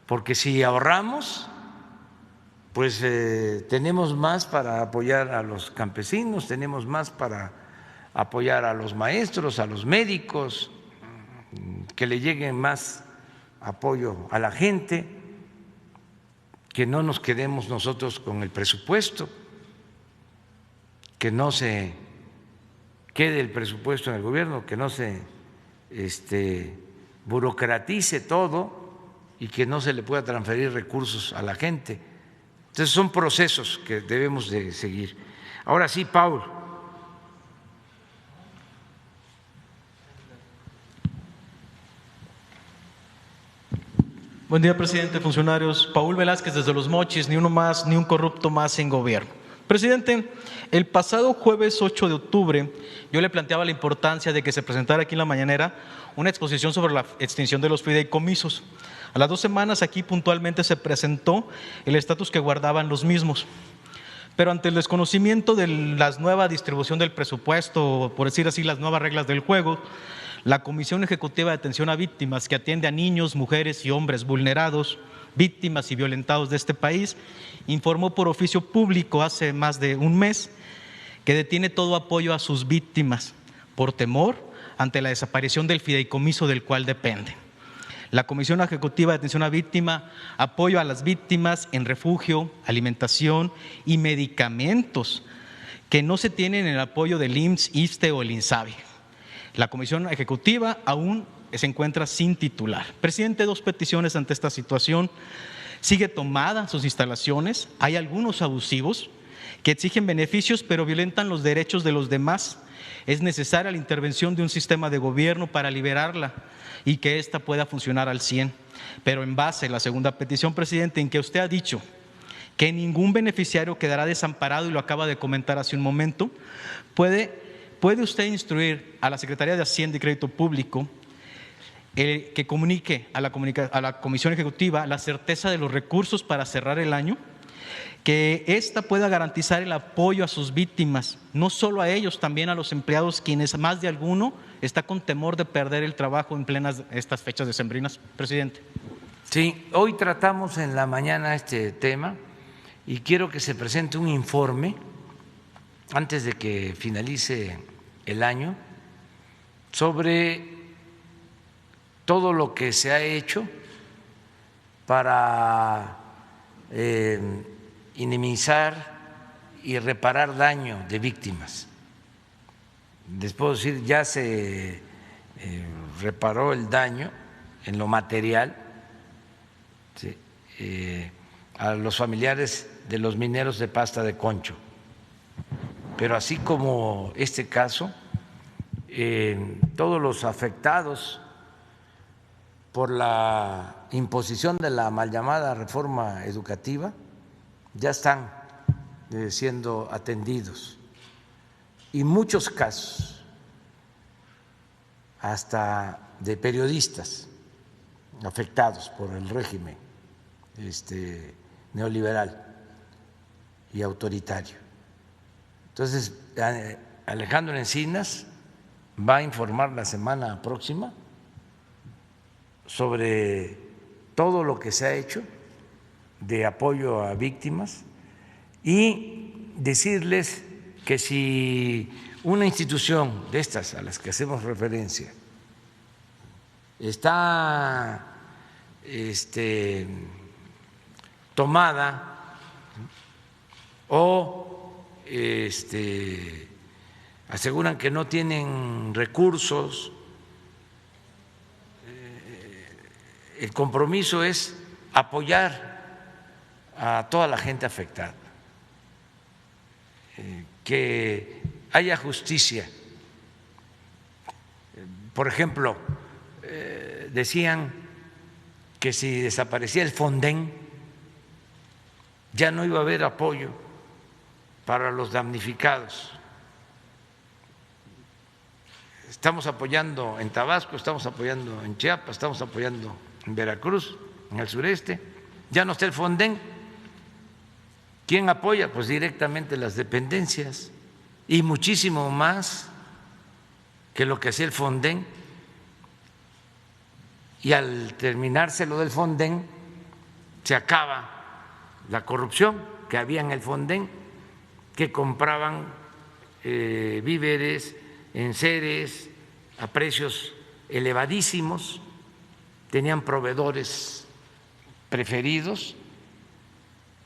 porque si ahorramos, pues tenemos más para apoyar a los campesinos, tenemos más para apoyar a los maestros, a los médicos, que le llegue más apoyo a la gente, que no nos quedemos nosotros con el presupuesto, que no se quede el presupuesto en el gobierno, que no se burocratice todo y que no se le pueda transferir recursos a la gente. Entonces son procesos que debemos de seguir. Ahora sí, Paul. Buen día, presidente, funcionarios. Paul Velázquez desde Los Mochis, ni uno más, ni un corrupto más en gobierno. Presidente, el pasado jueves 8 de octubre yo le planteaba la importancia de que se presentara aquí en la mañanera una exposición sobre la extinción de los fideicomisos. A las 2 semanas aquí puntualmente se presentó el estatus que guardaban los mismos. Pero ante el desconocimiento de la nueva distribución del presupuesto, por decir así, las nuevas reglas del juego, la Comisión Ejecutiva de Atención a Víctimas, que atiende a niños, mujeres y hombres vulnerados, víctimas y violentados de este país, informó por oficio público hace más de un mes que detiene todo apoyo a sus víctimas por temor ante la desaparición del fideicomiso del cual depende. La Comisión Ejecutiva de Atención a Víctimas, apoyo a las víctimas en refugio, alimentación y medicamentos que no se tienen en el apoyo del IMSS, ISSSTE o el INSABI. La Comisión Ejecutiva aún se encuentra sin titular. Presidente, 2 peticiones ante esta situación. Sigue tomada sus instalaciones, hay algunos abusivos que exigen beneficios pero violentan los derechos de los demás. Es necesaria la intervención de un sistema de gobierno para liberarla y que ésta pueda funcionar al 100%. Pero en base a la segunda petición, presidente, en que usted ha dicho que ningún beneficiario quedará desamparado, y lo acaba de comentar hace un momento, ¿puede usted instruir a la Secretaría de Hacienda y Crédito Público que comunique a la Comisión Ejecutiva la certeza de los recursos para cerrar el año? Que ésta pueda garantizar el apoyo a sus víctimas, no solo a ellos, también a los empleados, quienes más de alguno está con temor de perder el trabajo en plenas estas fechas decembrinas. Presidente. Sí, hoy tratamos en la mañana este tema y quiero que se presente un informe antes de que finalice el año sobre todo lo que se ha hecho para minimizar y reparar daño de víctimas. Les puedo decir, ya se reparó el daño en lo material, ¿sí? A los familiares de los mineros de Pasta de Concho. Pero así como este caso, todos los afectados por la imposición de la mal llamada reforma educativa ya están siendo atendidos, y muchos casos hasta de periodistas afectados por el régimen neoliberal y autoritario. Entonces, Alejandro Encinas va a informar la semana próxima sobre todo lo que se ha hecho de apoyo a víctimas y decirles que si una institución de estas a las que hacemos referencia está tomada o aseguran que no tienen recursos, el compromiso es apoyar a toda la gente afectada, que haya justicia. Por ejemplo, decían que si desaparecía el Fonden ya no iba a haber apoyo para los damnificados. Estamos apoyando en Tabasco, estamos apoyando en Chiapas, estamos apoyando en Veracruz, en el sureste. Ya no está el Fonden. ¿Quién apoya? Pues directamente las dependencias y muchísimo más que lo que hacía el Fonden. Y al terminarse lo del Fonden, se acaba la corrupción que había en el Fonden, que compraban víveres, enseres a precios elevadísimos, tenían proveedores preferidos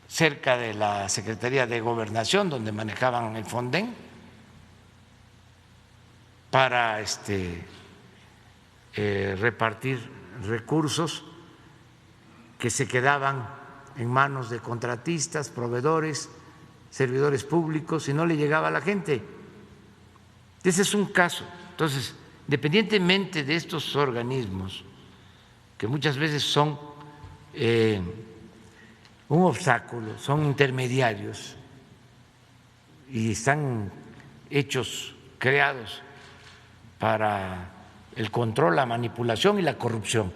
cerca de la Secretaría de Gobernación, donde manejaban el Fonden, para repartir recursos que se quedaban en manos de contratistas, proveedores, servidores públicos, y no le llegaba a la gente. Ese es un caso. Entonces, independientemente de estos organismos, que muchas veces son un obstáculo, son intermediarios y están hechos, creados para el control, la manipulación y la corrupción.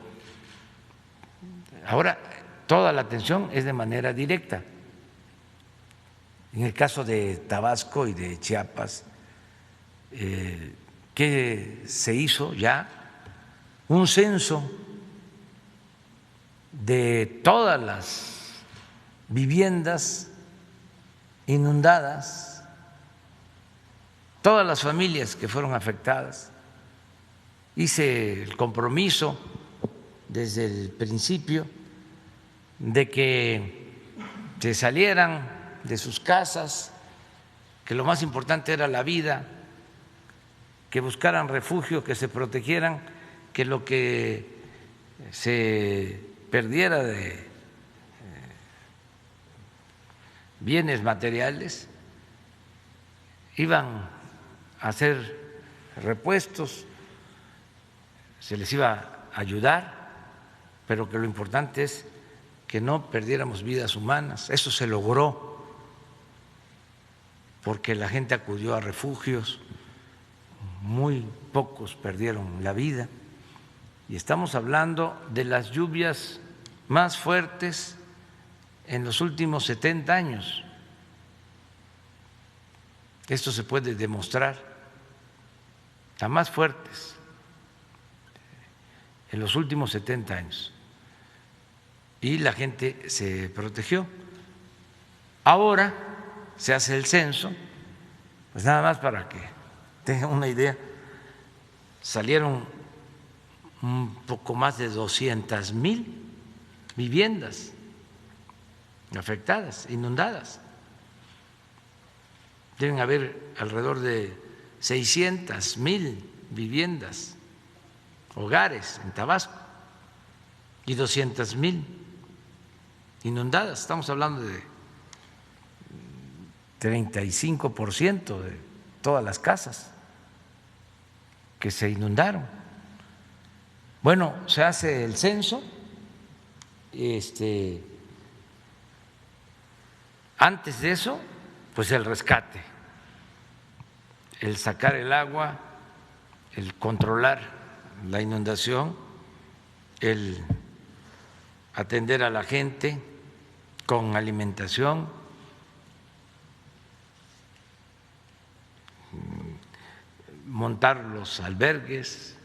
Ahora, toda la atención es de manera directa. En el caso de Tabasco y de Chiapas, que se hizo ya un censo de todas las viviendas inundadas, todas las familias que fueron afectadas. Hice el compromiso desde el principio de que se salieran de sus casas, que lo más importante era la vida, que buscaran refugio, que se protegieran, que lo que se perdiera de bienes materiales iban a ser repuestos, se les iba a ayudar, pero que lo importante es que no perdiéramos vidas humanas. Eso se logró porque la gente acudió a refugios, muy pocos perdieron la vida, y estamos hablando de las lluvias más fuertes en los últimos 70 años. Esto se puede demostrar, las más fuertes en los últimos 70 años, y la gente se protegió. Ahora se hace el censo, pues nada más para que tengan una idea, salieron un poco más de 200,000 viviendas afectadas, inundadas. Deben haber alrededor de 600,000 viviendas, hogares en Tabasco, y 200,000 inundadas. Estamos hablando de 35% de todas las casas que se inundaron. Bueno, se hace el censo, antes de eso, pues el rescate, el sacar el agua, el controlar la inundación, el atender a la gente con alimentación, montar los albergues,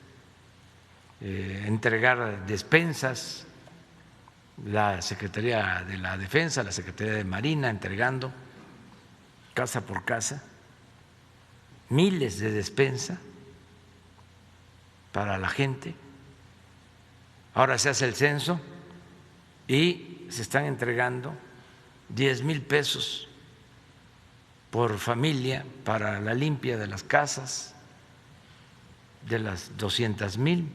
entregar despensas, la Secretaría de la Defensa, la Secretaría de Marina entregando casa por casa miles de despensas para la gente. Ahora se hace el censo y se están entregando 10,000 pesos por familia para la limpia de las casas, de las 200,000,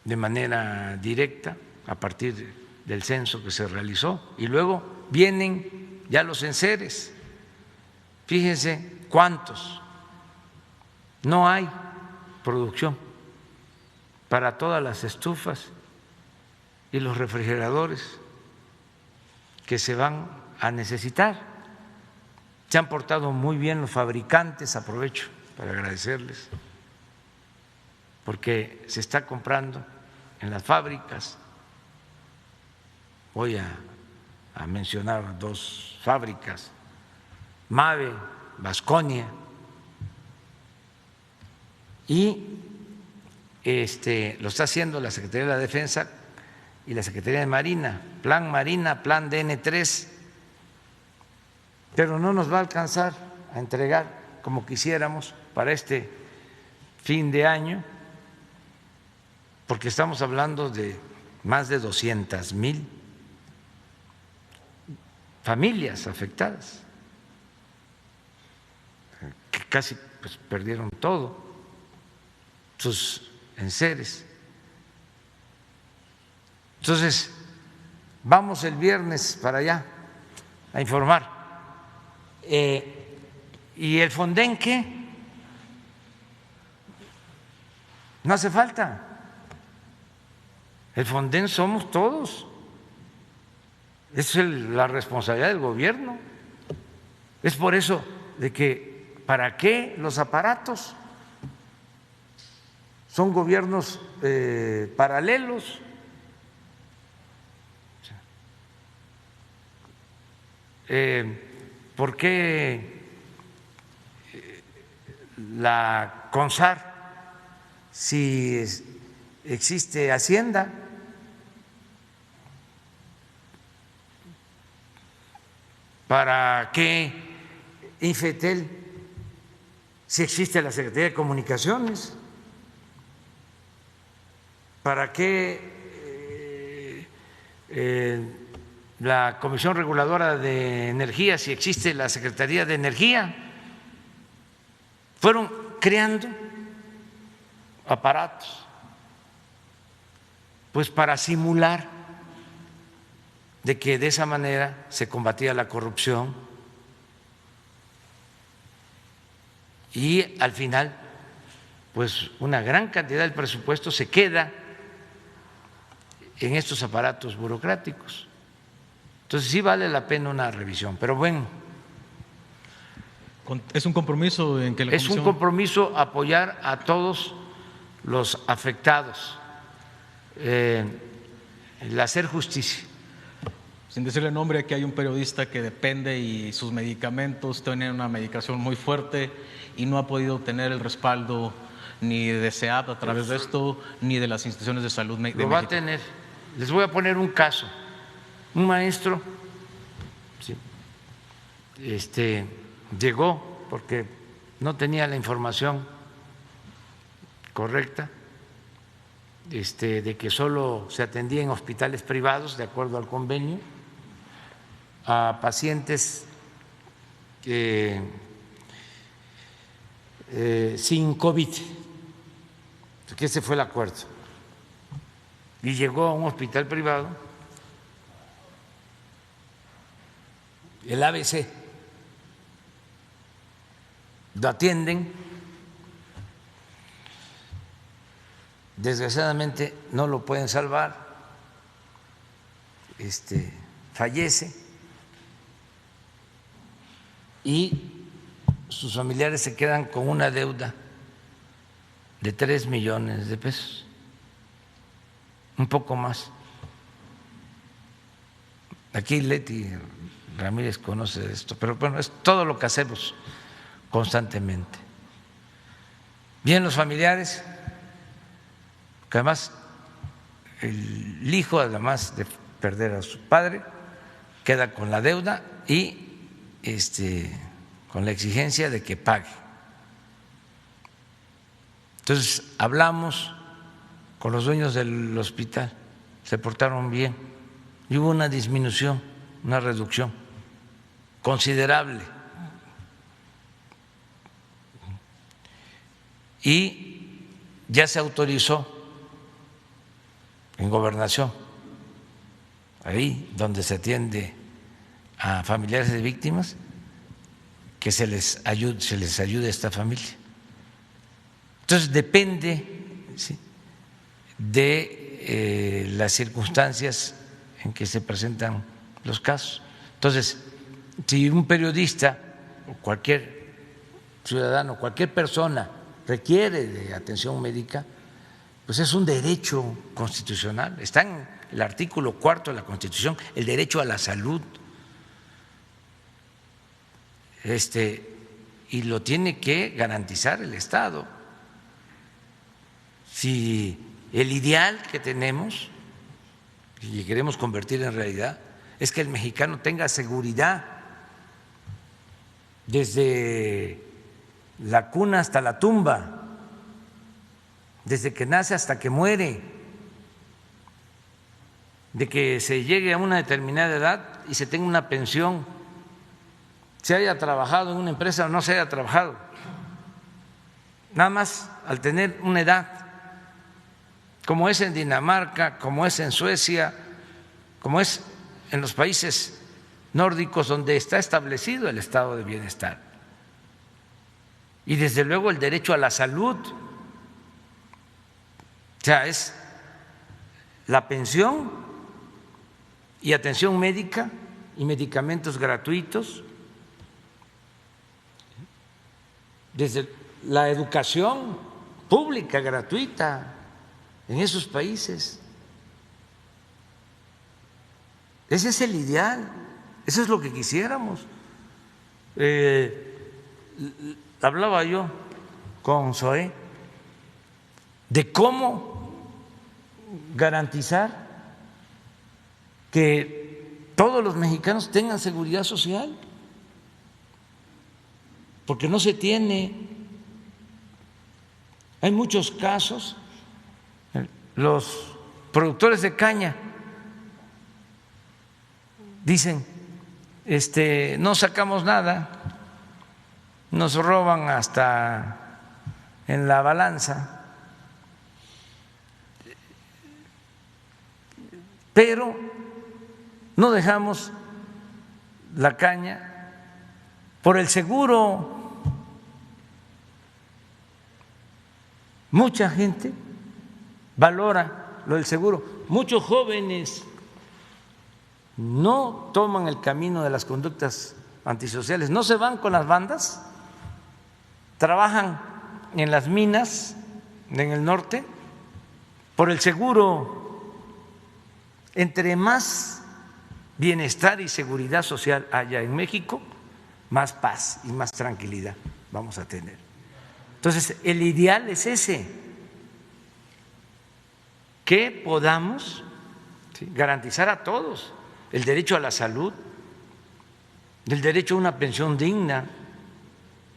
de manera directa a partir del censo que se realizó. Y luego vienen ya los enseres. Fíjense cuántos. No hay producción para todas las estufas y los refrigeradores que se van a necesitar. Se han portado muy bien los fabricantes, aprovecho para agradecerles, porque se está comprando en las fábricas. Voy a mencionar 2 fábricas, Mave, Vasconia, y lo está haciendo la Secretaría de la Defensa y la Secretaría de Marina, Plan Marina, Plan DN3, pero no nos va a alcanzar a entregar como quisiéramos para este fin de año, porque estamos hablando de más de 200,000 familias afectadas, que casi pues, perdieron todo, sus enseres. Entonces, vamos el viernes para allá a informar. ¿Y el Fonden qué? No hace falta. El Fonden somos todos. Es la responsabilidad del gobierno. Es por eso de que, ¿para qué los aparatos? Son gobiernos paralelos. ¿Por qué la CONSAR, si existe Hacienda? ¿Para qué Infetel, si existe la Secretaría de Comunicaciones? ¿Para qué la Comisión Reguladora de Energía, si existe la Secretaría de Energía? Fueron creando aparatos pues para simular de que de esa manera se combatía la corrupción, y al final pues una gran cantidad del presupuesto se queda en estos aparatos burocráticos. Entonces sí vale la pena una revisión, pero bueno. Es un compromiso en que la Comisión… Es un compromiso apoyar a todos los afectados, el hacer justicia. Sin decirle nombre, aquí hay un periodista que depende y sus medicamentos tienen una medicación muy fuerte y no ha podido tener el respaldo ni de SEAD a través de esto, ni de las instituciones de salud de México. Lo va a tener. Les voy a poner un caso. Un maestro llegó porque no tenía la información correcta, de que solo se atendía en hospitales privados, de acuerdo al convenio, a pacientes sin COVID, que ese fue el acuerdo. Y llegó a un hospital privado, el ABC, lo atienden, desgraciadamente no lo pueden salvar, fallece y sus familiares se quedan con una deuda de 3 millones de pesos, un poco más. Aquí Leti Ramírez conoce esto, pero bueno, es todo lo que hacemos constantemente. Bien, los familiares, que además el hijo, además de perder a su padre, queda con la deuda y con la exigencia de que pague. Entonces hablamos con los dueños del hospital, se portaron bien y hubo una disminución, una reducción considerable. Y ya se autorizó en Gobernación, ahí donde se atiende a familiares de víctimas, que se les ayude a esta familia. Entonces depende de las circunstancias en que se presentan los casos. Entonces, si un periodista o cualquier ciudadano, cualquier persona requiere de atención médica, pues es un derecho constitucional. Está en el artículo 4 de la Constitución, el derecho a la salud. Y lo tiene que garantizar el Estado. Si el ideal que tenemos y queremos convertir en realidad es que el mexicano tenga seguridad desde la cuna hasta la tumba, desde que nace hasta que muere, de que se llegue a una determinada edad y se tenga una pensión, se haya trabajado en una empresa o no se haya trabajado, nada más al tener una edad, como es en Dinamarca, como es en Suecia, como es en los países nórdicos donde está establecido el estado de bienestar. Y desde luego el derecho a la salud, o sea, es la pensión y atención médica y medicamentos gratuitos, desde la educación pública gratuita en esos países. Ese es el ideal, eso es lo que quisiéramos. Hablaba yo con Zoé de cómo garantizar que todos los mexicanos tengan seguridad social, porque no se tiene. Hay muchos casos, los productores de caña dicen, no sacamos nada, nos roban hasta en la balanza, pero no dejamos la caña por el seguro. Mucha gente valora lo del seguro, muchos jóvenes no toman el camino de las conductas antisociales, no se van con las bandas, trabajan en las minas en el norte por el seguro. Entre más bienestar y seguridad social haya en México, más paz y más tranquilidad vamos a tener. Entonces, el ideal es ese, que podamos garantizar a todos el derecho a la salud, el derecho a una pensión digna.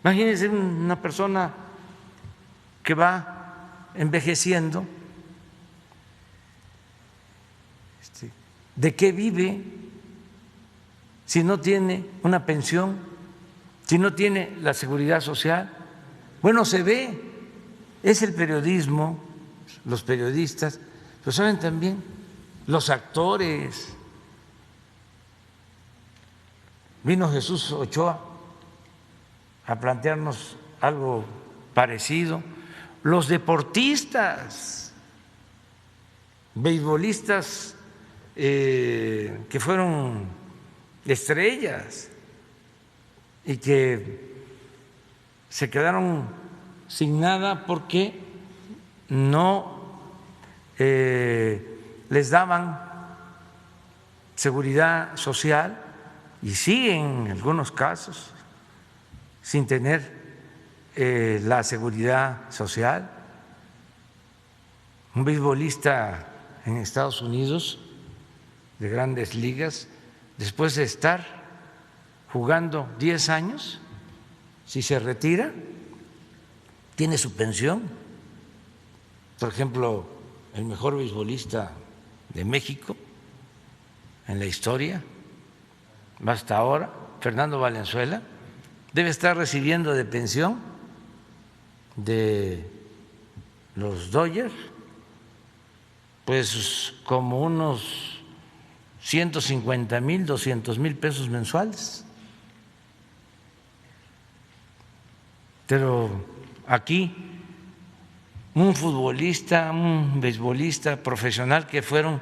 Imagínense una persona que va envejeciendo, ¿de qué vive si no tiene una pensión, si no tiene la seguridad social? Bueno, se ve, es el periodismo, los periodistas, lo saben también los actores. Vino Jesús Ochoa a plantearnos algo parecido. Los deportistas, beisbolistas que fueron estrellas y que se quedaron sin nada porque no les daban seguridad social y siguen en algunos casos sin tener la seguridad social. Un beisbolista en Estados Unidos de grandes ligas, después de estar jugando 10 años, si se retira, tiene su pensión. Por ejemplo, el mejor beisbolista de México en la historia, hasta ahora, Fernando Valenzuela, debe estar recibiendo de pensión de los Dodgers, pues como unos 150,000, 200,000 pesos mensuales. Pero aquí un futbolista, un beisbolista profesional que fueron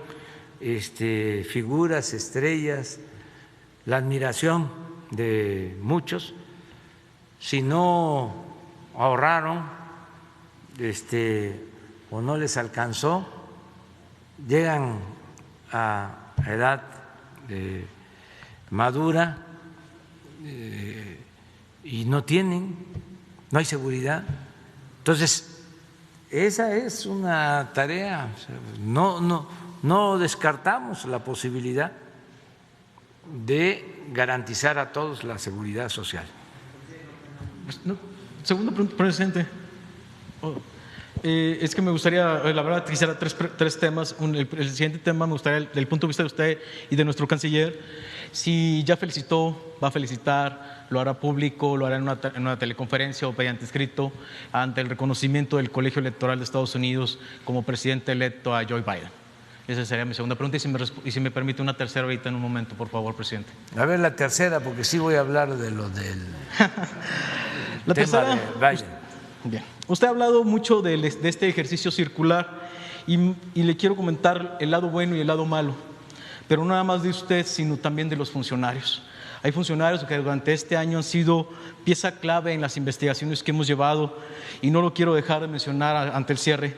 figuras, estrellas, la admiración de muchos, si no ahorraron o no les alcanzó, llegan a edad madura y no hay seguridad. Entonces, esa es una tarea. No descartamos la posibilidad de garantizar a todos la seguridad social. Segundo pregunta, presidente. Es que me gustaría, la verdad, quisiera tres temas. El siguiente tema me gustaría, del punto de vista de usted y de nuestro canciller, si ya felicitó, va a felicitar, lo hará público, lo hará en una teleconferencia o mediante escrito ante el reconocimiento del Colegio Electoral de Estados Unidos como presidente electo a Joe Biden. Esa sería mi segunda pregunta y si me permite una tercera ahorita en un momento, por favor, presidente. A ver la tercera, porque sí voy a hablar de lo del la tema tercera, de Biden. Bien. Usted ha hablado mucho de este ejercicio circular y le quiero comentar el lado bueno y el lado malo, pero no nada más de usted, sino también de los funcionarios. Hay funcionarios que durante este año han sido pieza clave en las investigaciones que hemos llevado y no lo quiero dejar de mencionar ante el cierre.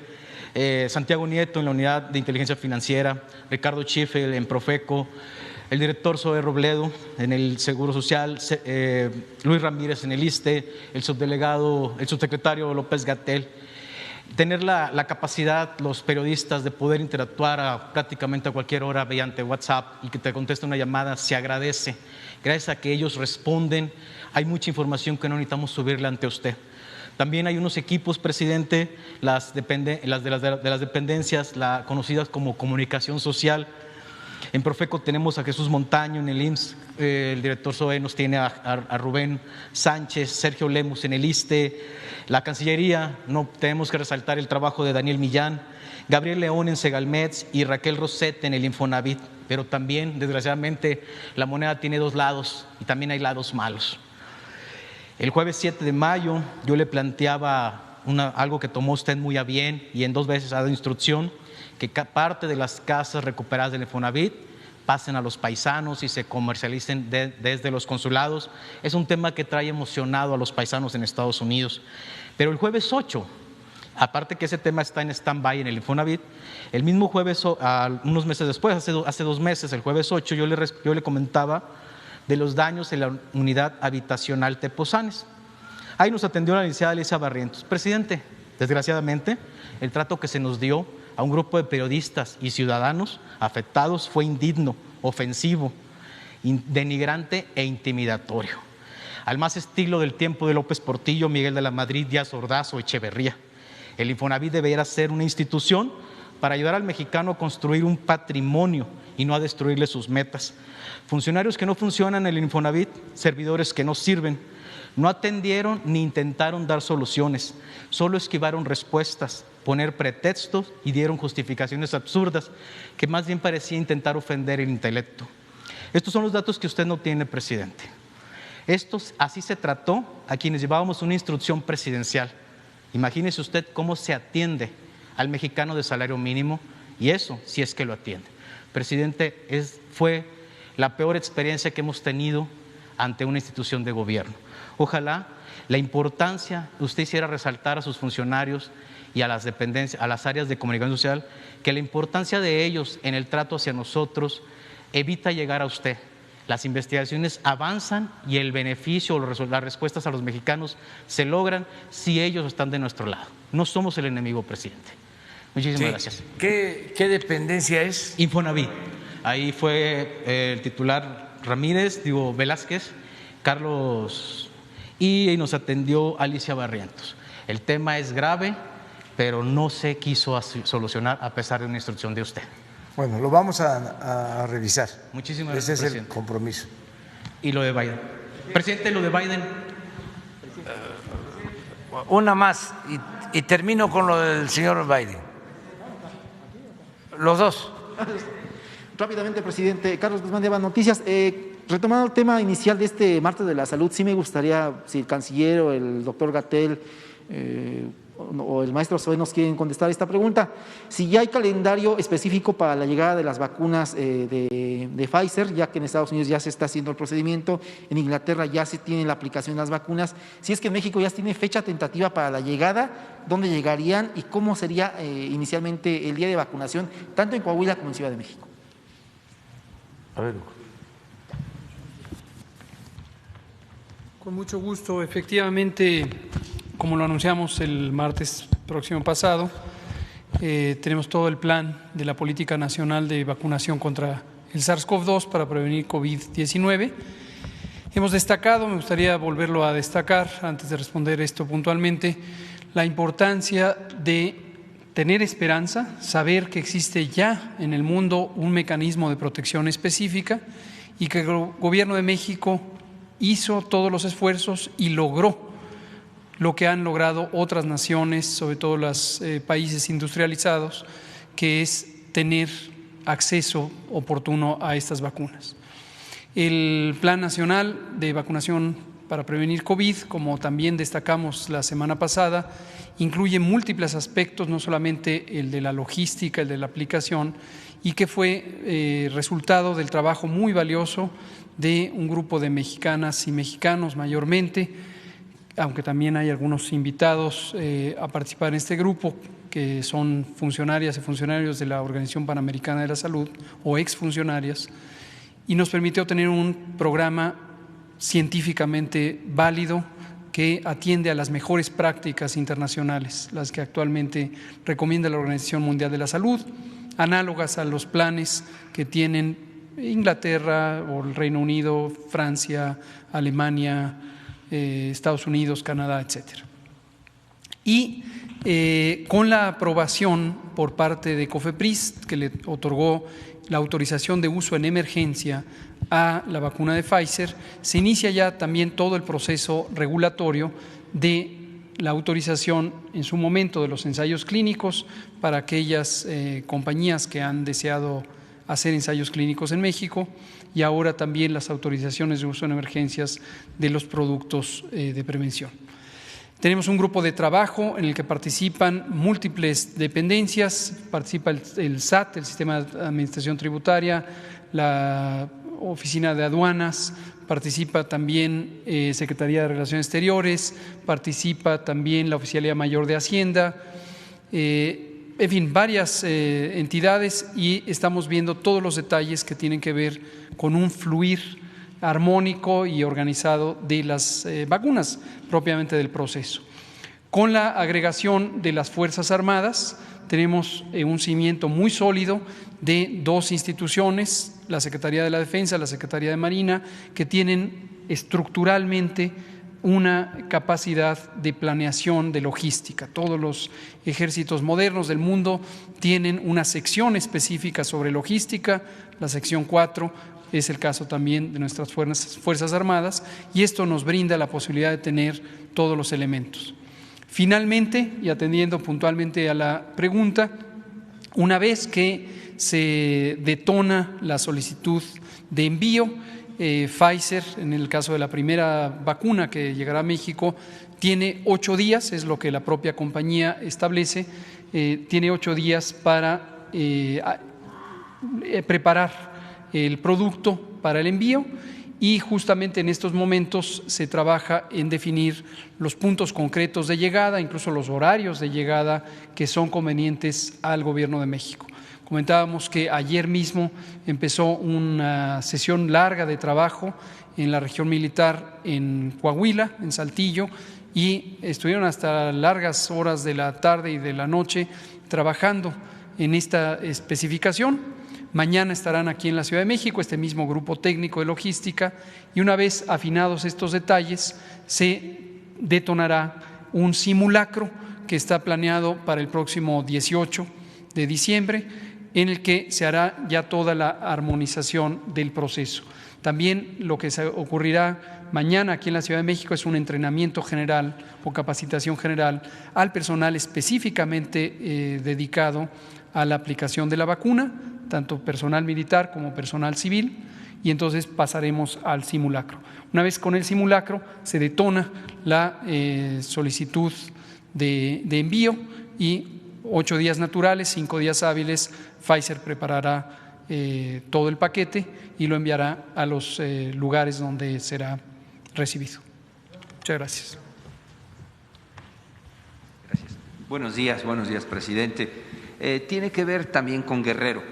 Santiago Nieto en la Unidad de Inteligencia Financiera, Ricardo Schiffel en Profeco, el director Zoe Robledo en el Seguro Social, Luis Ramírez en el ISSSTE, el subsecretario López-Gatell. Tener la capacidad, los periodistas, de poder interactuar prácticamente a cualquier hora mediante WhatsApp y que te conteste una llamada, se agradece. Gracias a que ellos responden, hay mucha información que no necesitamos subirle ante usted. También hay unos equipos, presidente, las dependencias conocidas como comunicación social. En Profeco tenemos a Jesús Montaño, en el IMSS, el director Zoe nos tiene a Rubén Sánchez, Sergio Lemus en el ISSSTE, la Cancillería, no tenemos que resaltar el trabajo de Daniel Millán, Gabriel León en Segalmex y Raquel Rosete en el Infonavit, pero también, desgraciadamente, la moneda tiene dos lados y también hay lados malos. El jueves 7 de mayo yo le planteaba algo que tomó usted muy a bien y en 2 veces ha dado instrucción, que parte de las casas recuperadas del Infonavit pasen a los paisanos y se comercialicen desde los consulados. Es un tema que trae emocionado a los paisanos en Estados Unidos. Pero el jueves 8, aparte que ese tema está en stand-by en el Infonavit, el mismo jueves, unos meses después, hace 2 meses, el jueves 8, yo le comentaba de los daños en la unidad habitacional Tepozanes. Ahí nos atendió la licenciada Alicia Barrientos. Presidente, desgraciadamente, el trato que se nos dio a un grupo de periodistas y ciudadanos afectados fue indigno, ofensivo, denigrante e intimidatorio. Al más estilo del tiempo de López Portillo, Miguel de la Madrid, Díaz Ordaz o Echeverría. El Infonavit debería ser una institución para ayudar al mexicano a construir un patrimonio y no a destruirle sus metas. Funcionarios que no funcionan en el Infonavit, servidores que no sirven, no atendieron ni intentaron dar soluciones, solo esquivaron respuestas, poner pretextos y dieron justificaciones absurdas que más bien parecía intentar ofender el intelecto. Estos son los datos que usted no tiene, presidente. Así se trató a quienes llevábamos una instrucción presidencial. Imagínese usted cómo se atiende al mexicano de salario mínimo y eso si es que lo atiende. Presidente, fue la peor experiencia que hemos tenido ante una institución de gobierno. Ojalá la importancia, usted hiciera resaltar a sus funcionarios y a las dependencias, a las áreas de comunicación social, que la importancia de ellos en el trato hacia nosotros evita llegar a usted. Las investigaciones avanzan y el beneficio o las respuestas a los mexicanos se logran si ellos están de nuestro lado. No somos el enemigo, presidente. Muchísimas gracias. ¿Qué dependencia es? Infonavit. Ahí fue el titular Velázquez, Carlos, y nos atendió Alicia Barrientos. El tema es grave, pero no se quiso solucionar a pesar de una instrucción de usted. Bueno, lo vamos a revisar. Muchísimas gracias, Ese es presidente. el compromiso. Y lo de Biden. Presidente, lo de Biden. Una más y termino con lo del señor Biden. Los dos. Rápidamente, presidente. Carlos Guzmán de Eva Noticias. Retomando el tema inicial de este martes de la salud, sí me gustaría, si el canciller o el doctor Gatell o el maestro Zoé nos quieren contestar esta pregunta. Si ya hay calendario específico para la llegada de las vacunas de Pfizer, ya que en Estados Unidos ya se está haciendo el procedimiento, en Inglaterra ya se tiene la aplicación de las vacunas. Si es que en México ya tiene fecha tentativa para la llegada, ¿dónde llegarían y cómo sería inicialmente el día de vacunación, tanto en Coahuila como en Ciudad de México? A ver. Con mucho gusto. Efectivamente, como lo anunciamos el martes próximo pasado, tenemos todo el plan de la Política Nacional de Vacunación contra el SARS-CoV-2 para prevenir COVID-19. Hemos destacado, me gustaría volverlo a destacar antes de responder esto puntualmente, la importancia de tener esperanza, saber que existe ya en el mundo un mecanismo de protección específica y que el Gobierno de México hizo todos los esfuerzos y logró lo que han logrado otras naciones, sobre todo los países industrializados, que es tener acceso oportuno a estas vacunas. El Plan Nacional de Vacunación para prevenir COVID, como también destacamos la semana pasada, incluye múltiples aspectos, no solamente el de la logística, el de la aplicación, y que fue resultado del trabajo muy valioso de un grupo de mexicanas y mexicanos mayormente, aunque también hay algunos invitados a participar en este grupo que son funcionarias y funcionarios de la Organización Panamericana de la Salud o exfuncionarias, y nos permitió tener un programa científicamente válido que atiende a las mejores prácticas internacionales, las que actualmente recomienda la Organización Mundial de la Salud, análogas a los planes que tienen Inglaterra o el Reino Unido, Francia, Alemania, Estados Unidos, Canadá, etcétera. Y con la aprobación por parte de COFEPRIS, que le otorgó la autorización de uso en emergencia a la vacuna de Pfizer, se inicia ya también todo el proceso regulatorio de la autorización en su momento de los ensayos clínicos para aquellas compañías que han deseado hacer ensayos clínicos en México, y ahora también las autorizaciones de uso en emergencias de los productos de prevención. Tenemos un grupo de trabajo en el que participan múltiples dependencias, participa el SAT, el Sistema de Administración Tributaria, la Oficina de Aduanas, participa también Secretaría de Relaciones Exteriores, participa también la Oficialía Mayor de Hacienda, en fin, varias entidades, y estamos viendo todos los detalles que tienen que ver con un fluir armónico y organizado de las vacunas, propiamente del proceso. Con la agregación de las Fuerzas Armadas, tenemos un cimiento muy sólido de dos instituciones, la Secretaría de la Defensa, la Secretaría de Marina, que tienen estructuralmente una capacidad de planeación de logística. Todos los ejércitos modernos del mundo tienen una sección específica sobre logística, la sección 4 es el caso también de nuestras Fuerzas Armadas, y esto nos brinda la posibilidad de tener todos los elementos. Finalmente, y atendiendo puntualmente a la pregunta, una vez que se detona la solicitud de envío, Pfizer, en el caso de la primera vacuna que llegará a México, tiene 8 días, es lo que la propia compañía establece, tiene 8 días para preparar el producto para el envío, y justamente en estos momentos se trabaja en definir los puntos concretos de llegada, incluso los horarios de llegada que son convenientes al Gobierno de México. Comentábamos que ayer mismo empezó una sesión larga de trabajo en la región militar en Coahuila, en Saltillo, y estuvieron hasta largas horas de la tarde y de la noche trabajando en esta especificación. Mañana estarán aquí en la Ciudad de México este mismo grupo técnico de logística, y una vez afinados estos detalles se detonará un simulacro que está planeado para el próximo 18 de diciembre, en el que se hará ya toda la armonización del proceso. También lo que ocurrirá mañana aquí en la Ciudad de México es un entrenamiento general o capacitación general al personal específicamente dedicado a la aplicación de la vacuna, tanto personal militar como personal civil, y entonces pasaremos al simulacro. Una vez con el simulacro se detona la solicitud de envío, y 8 días naturales, 5 días hábiles, Pfizer preparará todo el paquete y lo enviará a los lugares donde será recibido. Muchas gracias. Buenos días, presidente. Tiene que ver también con Guerrero,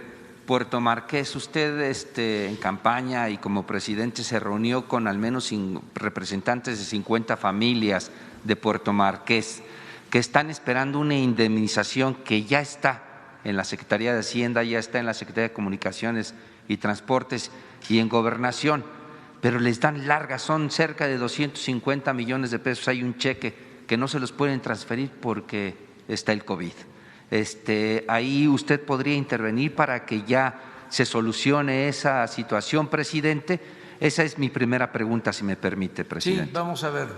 Puerto Marqués. Usted en campaña y como presidente se reunió con al menos representantes de 50 familias de Puerto Marqués que están esperando una indemnización que ya está en la Secretaría de Hacienda, ya está en la Secretaría de Comunicaciones y Transportes y en Gobernación, pero les dan largas, son cerca de 250 millones de pesos. Hay un cheque que no se los pueden transferir porque está el COVID. Ahí usted podría intervenir para que ya se solucione esa situación, presidente. Esa es mi primera pregunta, si me permite, presidente. Sí, vamos a verlo.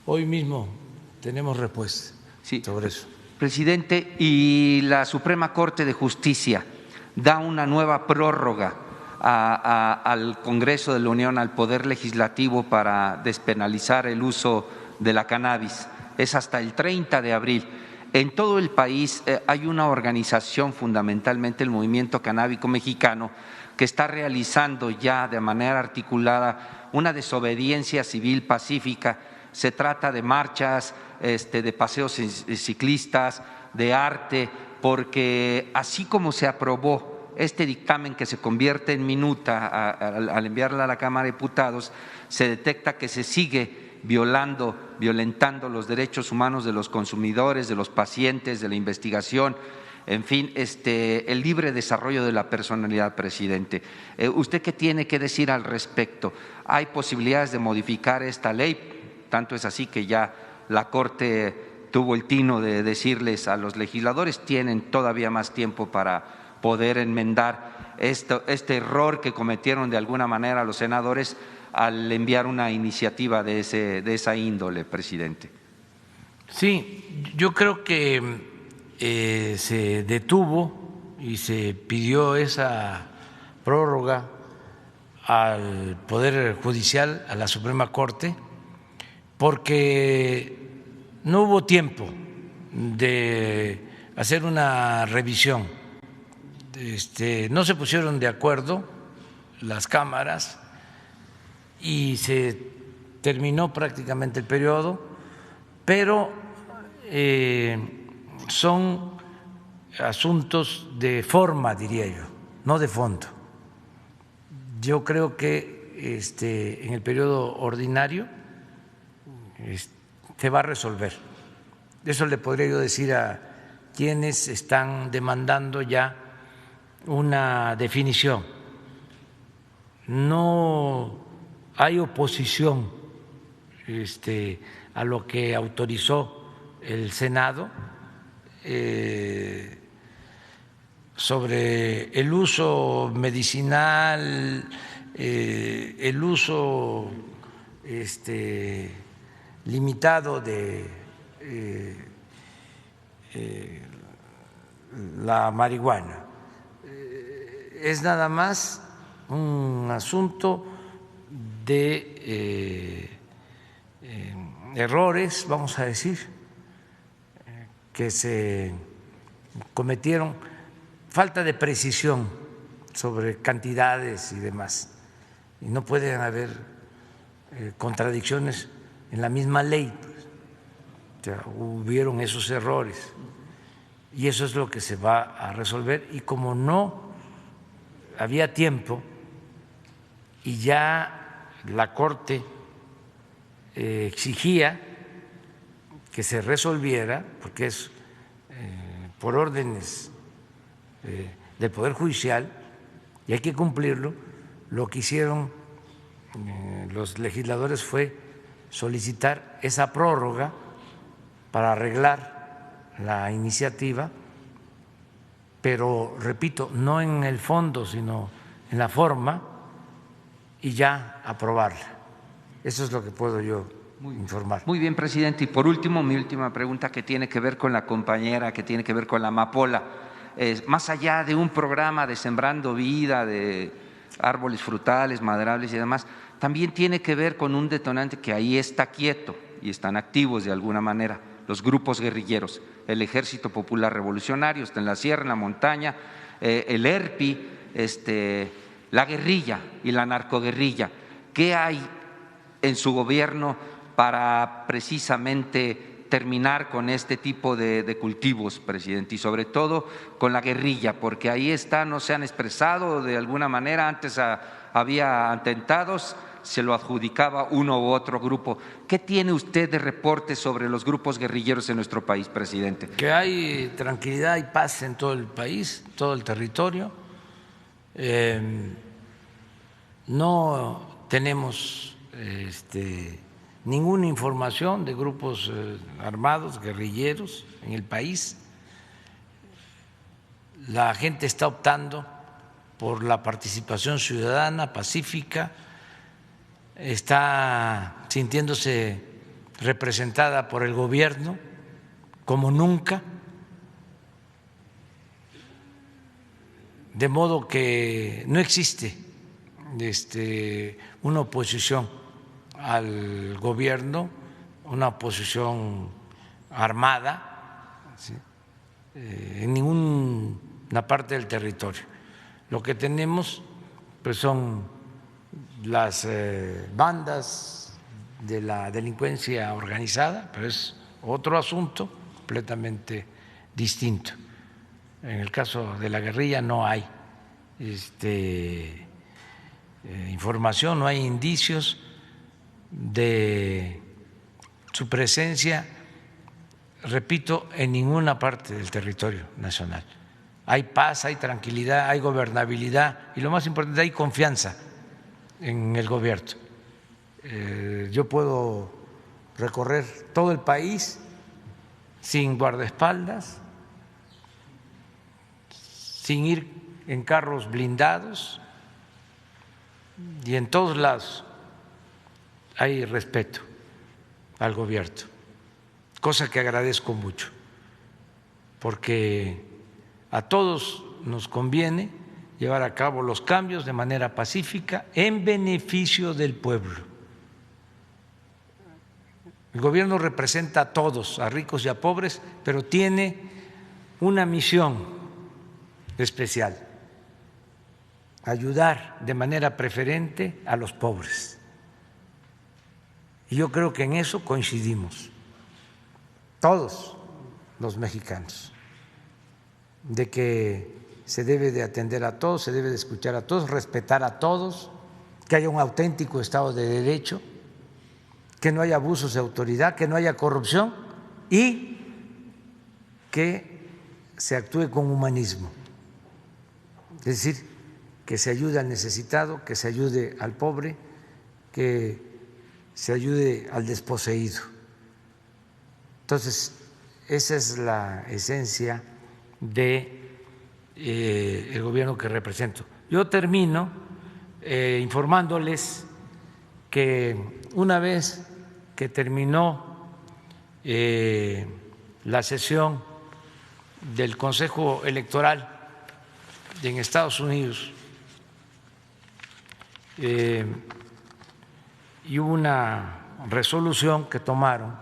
Hoy mismo tenemos respuesta sobre eso. Presidente, y la Suprema Corte de Justicia da una nueva prórroga al Congreso de la Unión, al Poder Legislativo, para despenalizar el uso de la cannabis. Es hasta el 30 de abril. En todo el país hay una organización, fundamentalmente el Movimiento Canábico Mexicano, que está realizando ya de manera articulada una desobediencia civil pacífica. Se trata de marchas, de paseos ciclistas, de arte, porque así como se aprobó este dictamen que se convierte en minuta al enviarla a la Cámara de Diputados, se detecta que se sigue violentando los derechos humanos de los consumidores, de los pacientes, de la investigación, en fin, el libre desarrollo de la personalidad, presidente. ¿Usted qué tiene que decir al respecto? ¿Hay posibilidades de modificar esta ley? Tanto es así que ya la Corte tuvo el tino de decirles a los legisladores, tienen todavía más tiempo para poder enmendar este error que cometieron de alguna manera los senadores al enviar una iniciativa de esa índole, presidente. Sí, yo creo que se detuvo y se pidió esa prórroga al Poder Judicial, a la Suprema Corte, porque no hubo tiempo de hacer una revisión. No se pusieron de acuerdo las cámaras y se terminó prácticamente el periodo, pero son asuntos de forma, diría yo, no de fondo. Yo creo que en el periodo ordinario se va a resolver. Eso le podría yo decir a quienes están demandando ya una definición. No hay oposición a lo que autorizó el Senado sobre el uso medicinal, el uso limitado de la marihuana. Es nada más un asunto de errores, vamos a decir, que se cometieron, falta de precisión sobre cantidades y demás. Y no pueden haber contradicciones en la misma ley. O sea, hubieron esos errores y eso es lo que se va a resolver. Y como no había tiempo y ya la Corte exigía que se resolviera, porque es por órdenes del Poder Judicial y hay que cumplirlo, lo que hicieron los legisladores fue solicitar esa prórroga para arreglar la iniciativa, pero repito, no en el fondo, sino en la forma, y ya aprobarla. Eso es lo que puedo yo informar. Muy bien, presidente. Y por último, mi última pregunta, que tiene que ver con la compañera, que tiene que ver con la amapola. Más allá de un programa de Sembrando Vida, de árboles frutales, maderables y demás, también tiene que ver con un detonante que ahí está quieto y están activos de alguna manera los grupos guerrilleros. El Ejército Popular Revolucionario está en la sierra, en la montaña, el ERPI, la guerrilla y la narcoguerrilla. ¿Qué hay en su gobierno para precisamente terminar con este tipo de cultivos, presidente? Y sobre todo con la guerrilla, porque ahí no se han expresado de alguna manera. Antes había atentados, se lo adjudicaba uno u otro grupo. ¿Qué tiene usted de reporte sobre los grupos guerrilleros en nuestro país, presidente? Que hay tranquilidad y paz en todo el país, todo el territorio. No tenemos ninguna información de grupos armados, guerrilleros en el país. La gente está optando por la participación ciudadana pacífica, está sintiéndose representada por el gobierno como nunca, de modo que no existe una oposición al gobierno, una oposición armada, ¿sí?, en ninguna parte del territorio. Lo que tenemos pues son las bandas de la delincuencia organizada, pero es otro asunto completamente distinto. En el caso de la guerrilla no hay información, no hay indicios de su presencia, repito, en ninguna parte del territorio nacional. Hay paz, hay tranquilidad, hay gobernabilidad y lo más importante, hay confianza en el gobierno. Yo puedo recorrer todo el país sin guardaespaldas, sin ir en carros blindados, y en todos lados hay respeto al gobierno, cosa que agradezco mucho, porque a todos nos conviene llevar a cabo los cambios de manera pacífica en beneficio del pueblo. El gobierno representa a todos, a ricos y a pobres, pero tiene una misión especial: ayudar de manera preferente a los pobres. Y yo creo que en eso coincidimos todos los mexicanos, de que se debe de atender a todos, se debe de escuchar a todos, respetar a todos, que haya un auténtico Estado de Derecho, que no haya abusos de autoridad, que no haya corrupción y que se actúe con humanismo. Es decir, que se ayude al necesitado, que se ayude al pobre, que se ayude al desposeído. Entonces, esa es la esencia de el gobierno que represento. Yo termino informándoles que una vez que terminó la sesión del Consejo Electoral en Estados Unidos y hubo una resolución que tomaron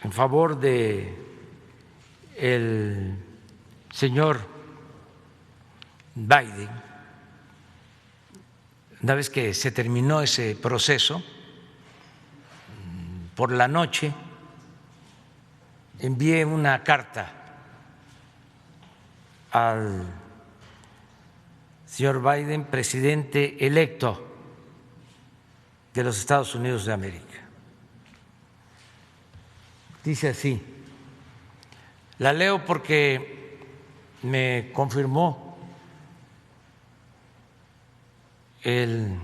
en favor de el señor Biden. Una vez que se terminó ese proceso, por la noche envié una carta al señor Biden, presidente electo de los Estados Unidos de América. Dice así, la leo porque me confirmó el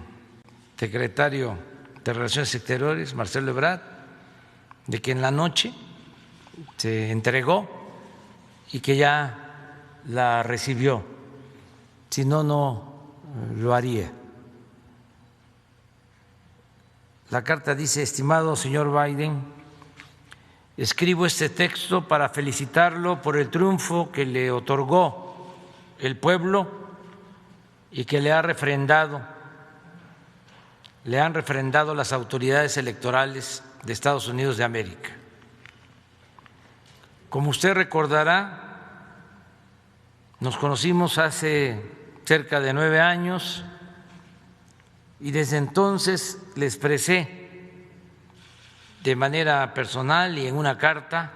secretario de Relaciones Exteriores, Marcelo Ebrard, de que en la noche se entregó y que ya la recibió, si no, no lo haría. La carta dice: estimado señor Biden, escribo este texto para felicitarlo por el triunfo que le otorgó el pueblo y que le ha refrendado le han refrendado las autoridades electorales de Estados Unidos de América. Como usted recordará, nos conocimos hace cerca de 9 años y desde entonces le expresé de manera personal y en una carta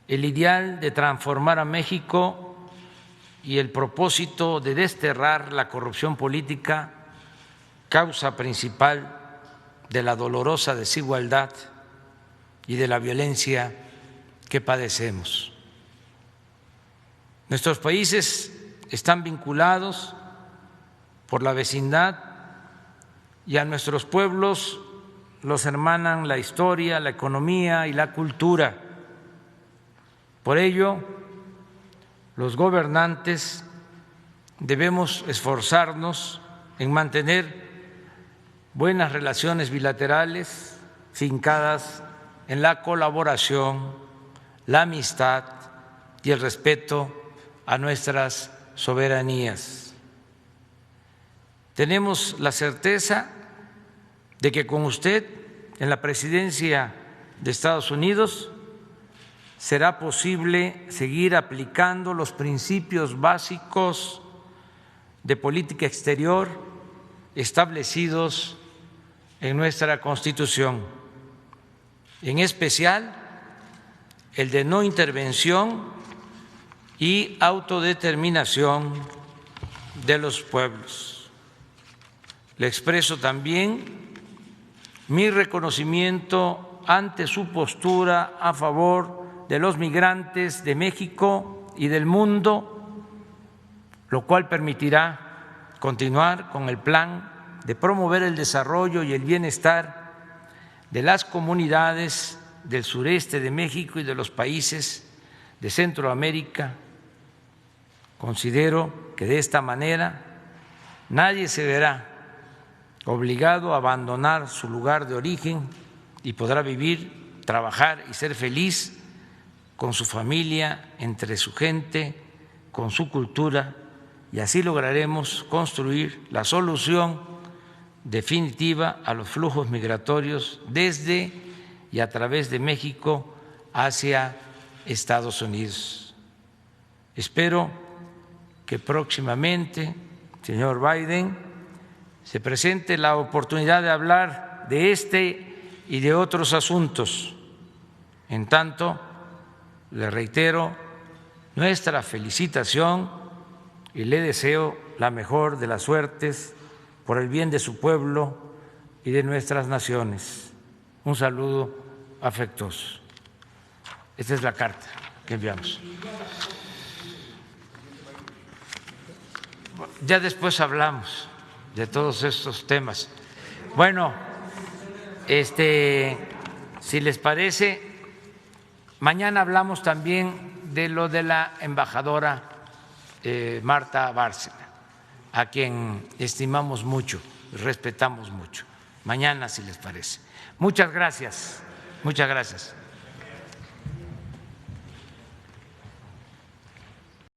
el ideal de transformar a México y el propósito de desterrar la corrupción política, causa principal de la dolorosa desigualdad y de la violencia que padecemos. Nuestros países están vinculados por la vecindad y a nuestros pueblos los hermanan la historia, la economía y la cultura. Por ello, los gobernantes debemos esforzarnos en mantener buenas relaciones bilaterales fincadas en la colaboración, la amistad y el respeto a nuestras soberanías. Tenemos la certeza de que con usted en la presidencia de Estados Unidos será posible seguir aplicando los principios básicos de política exterior establecidos en nuestra Constitución, en especial el de no intervención y autodeterminación de los pueblos. Le expreso también mi reconocimiento ante su postura a favor de los migrantes de México y del mundo, lo cual permitirá continuar con el plan de promover el desarrollo y el bienestar de las comunidades del sureste de México y de los países de Centroamérica. Considero que de esta manera nadie se verá obligado a abandonar su lugar de origen y podrá vivir, trabajar y ser feliz con su familia, entre su gente, con su cultura, y así lograremos construir la solución definitiva a los flujos migratorios desde y a través de México hacia Estados Unidos. Espero que próximamente, señor Biden, se presente la oportunidad de hablar de este y de otros asuntos. En tanto, le reitero nuestra felicitación y le deseo la mejor de las suertes por el bien de su pueblo y de nuestras naciones. Un saludo afectuoso. Esta es la carta que enviamos. Ya después hablamos de todos estos temas. Bueno, si les parece, mañana hablamos también de lo de la embajadora Marta Bárcena, a quien estimamos mucho, respetamos mucho. Mañana, si les parece. Muchas gracias. Muchas gracias.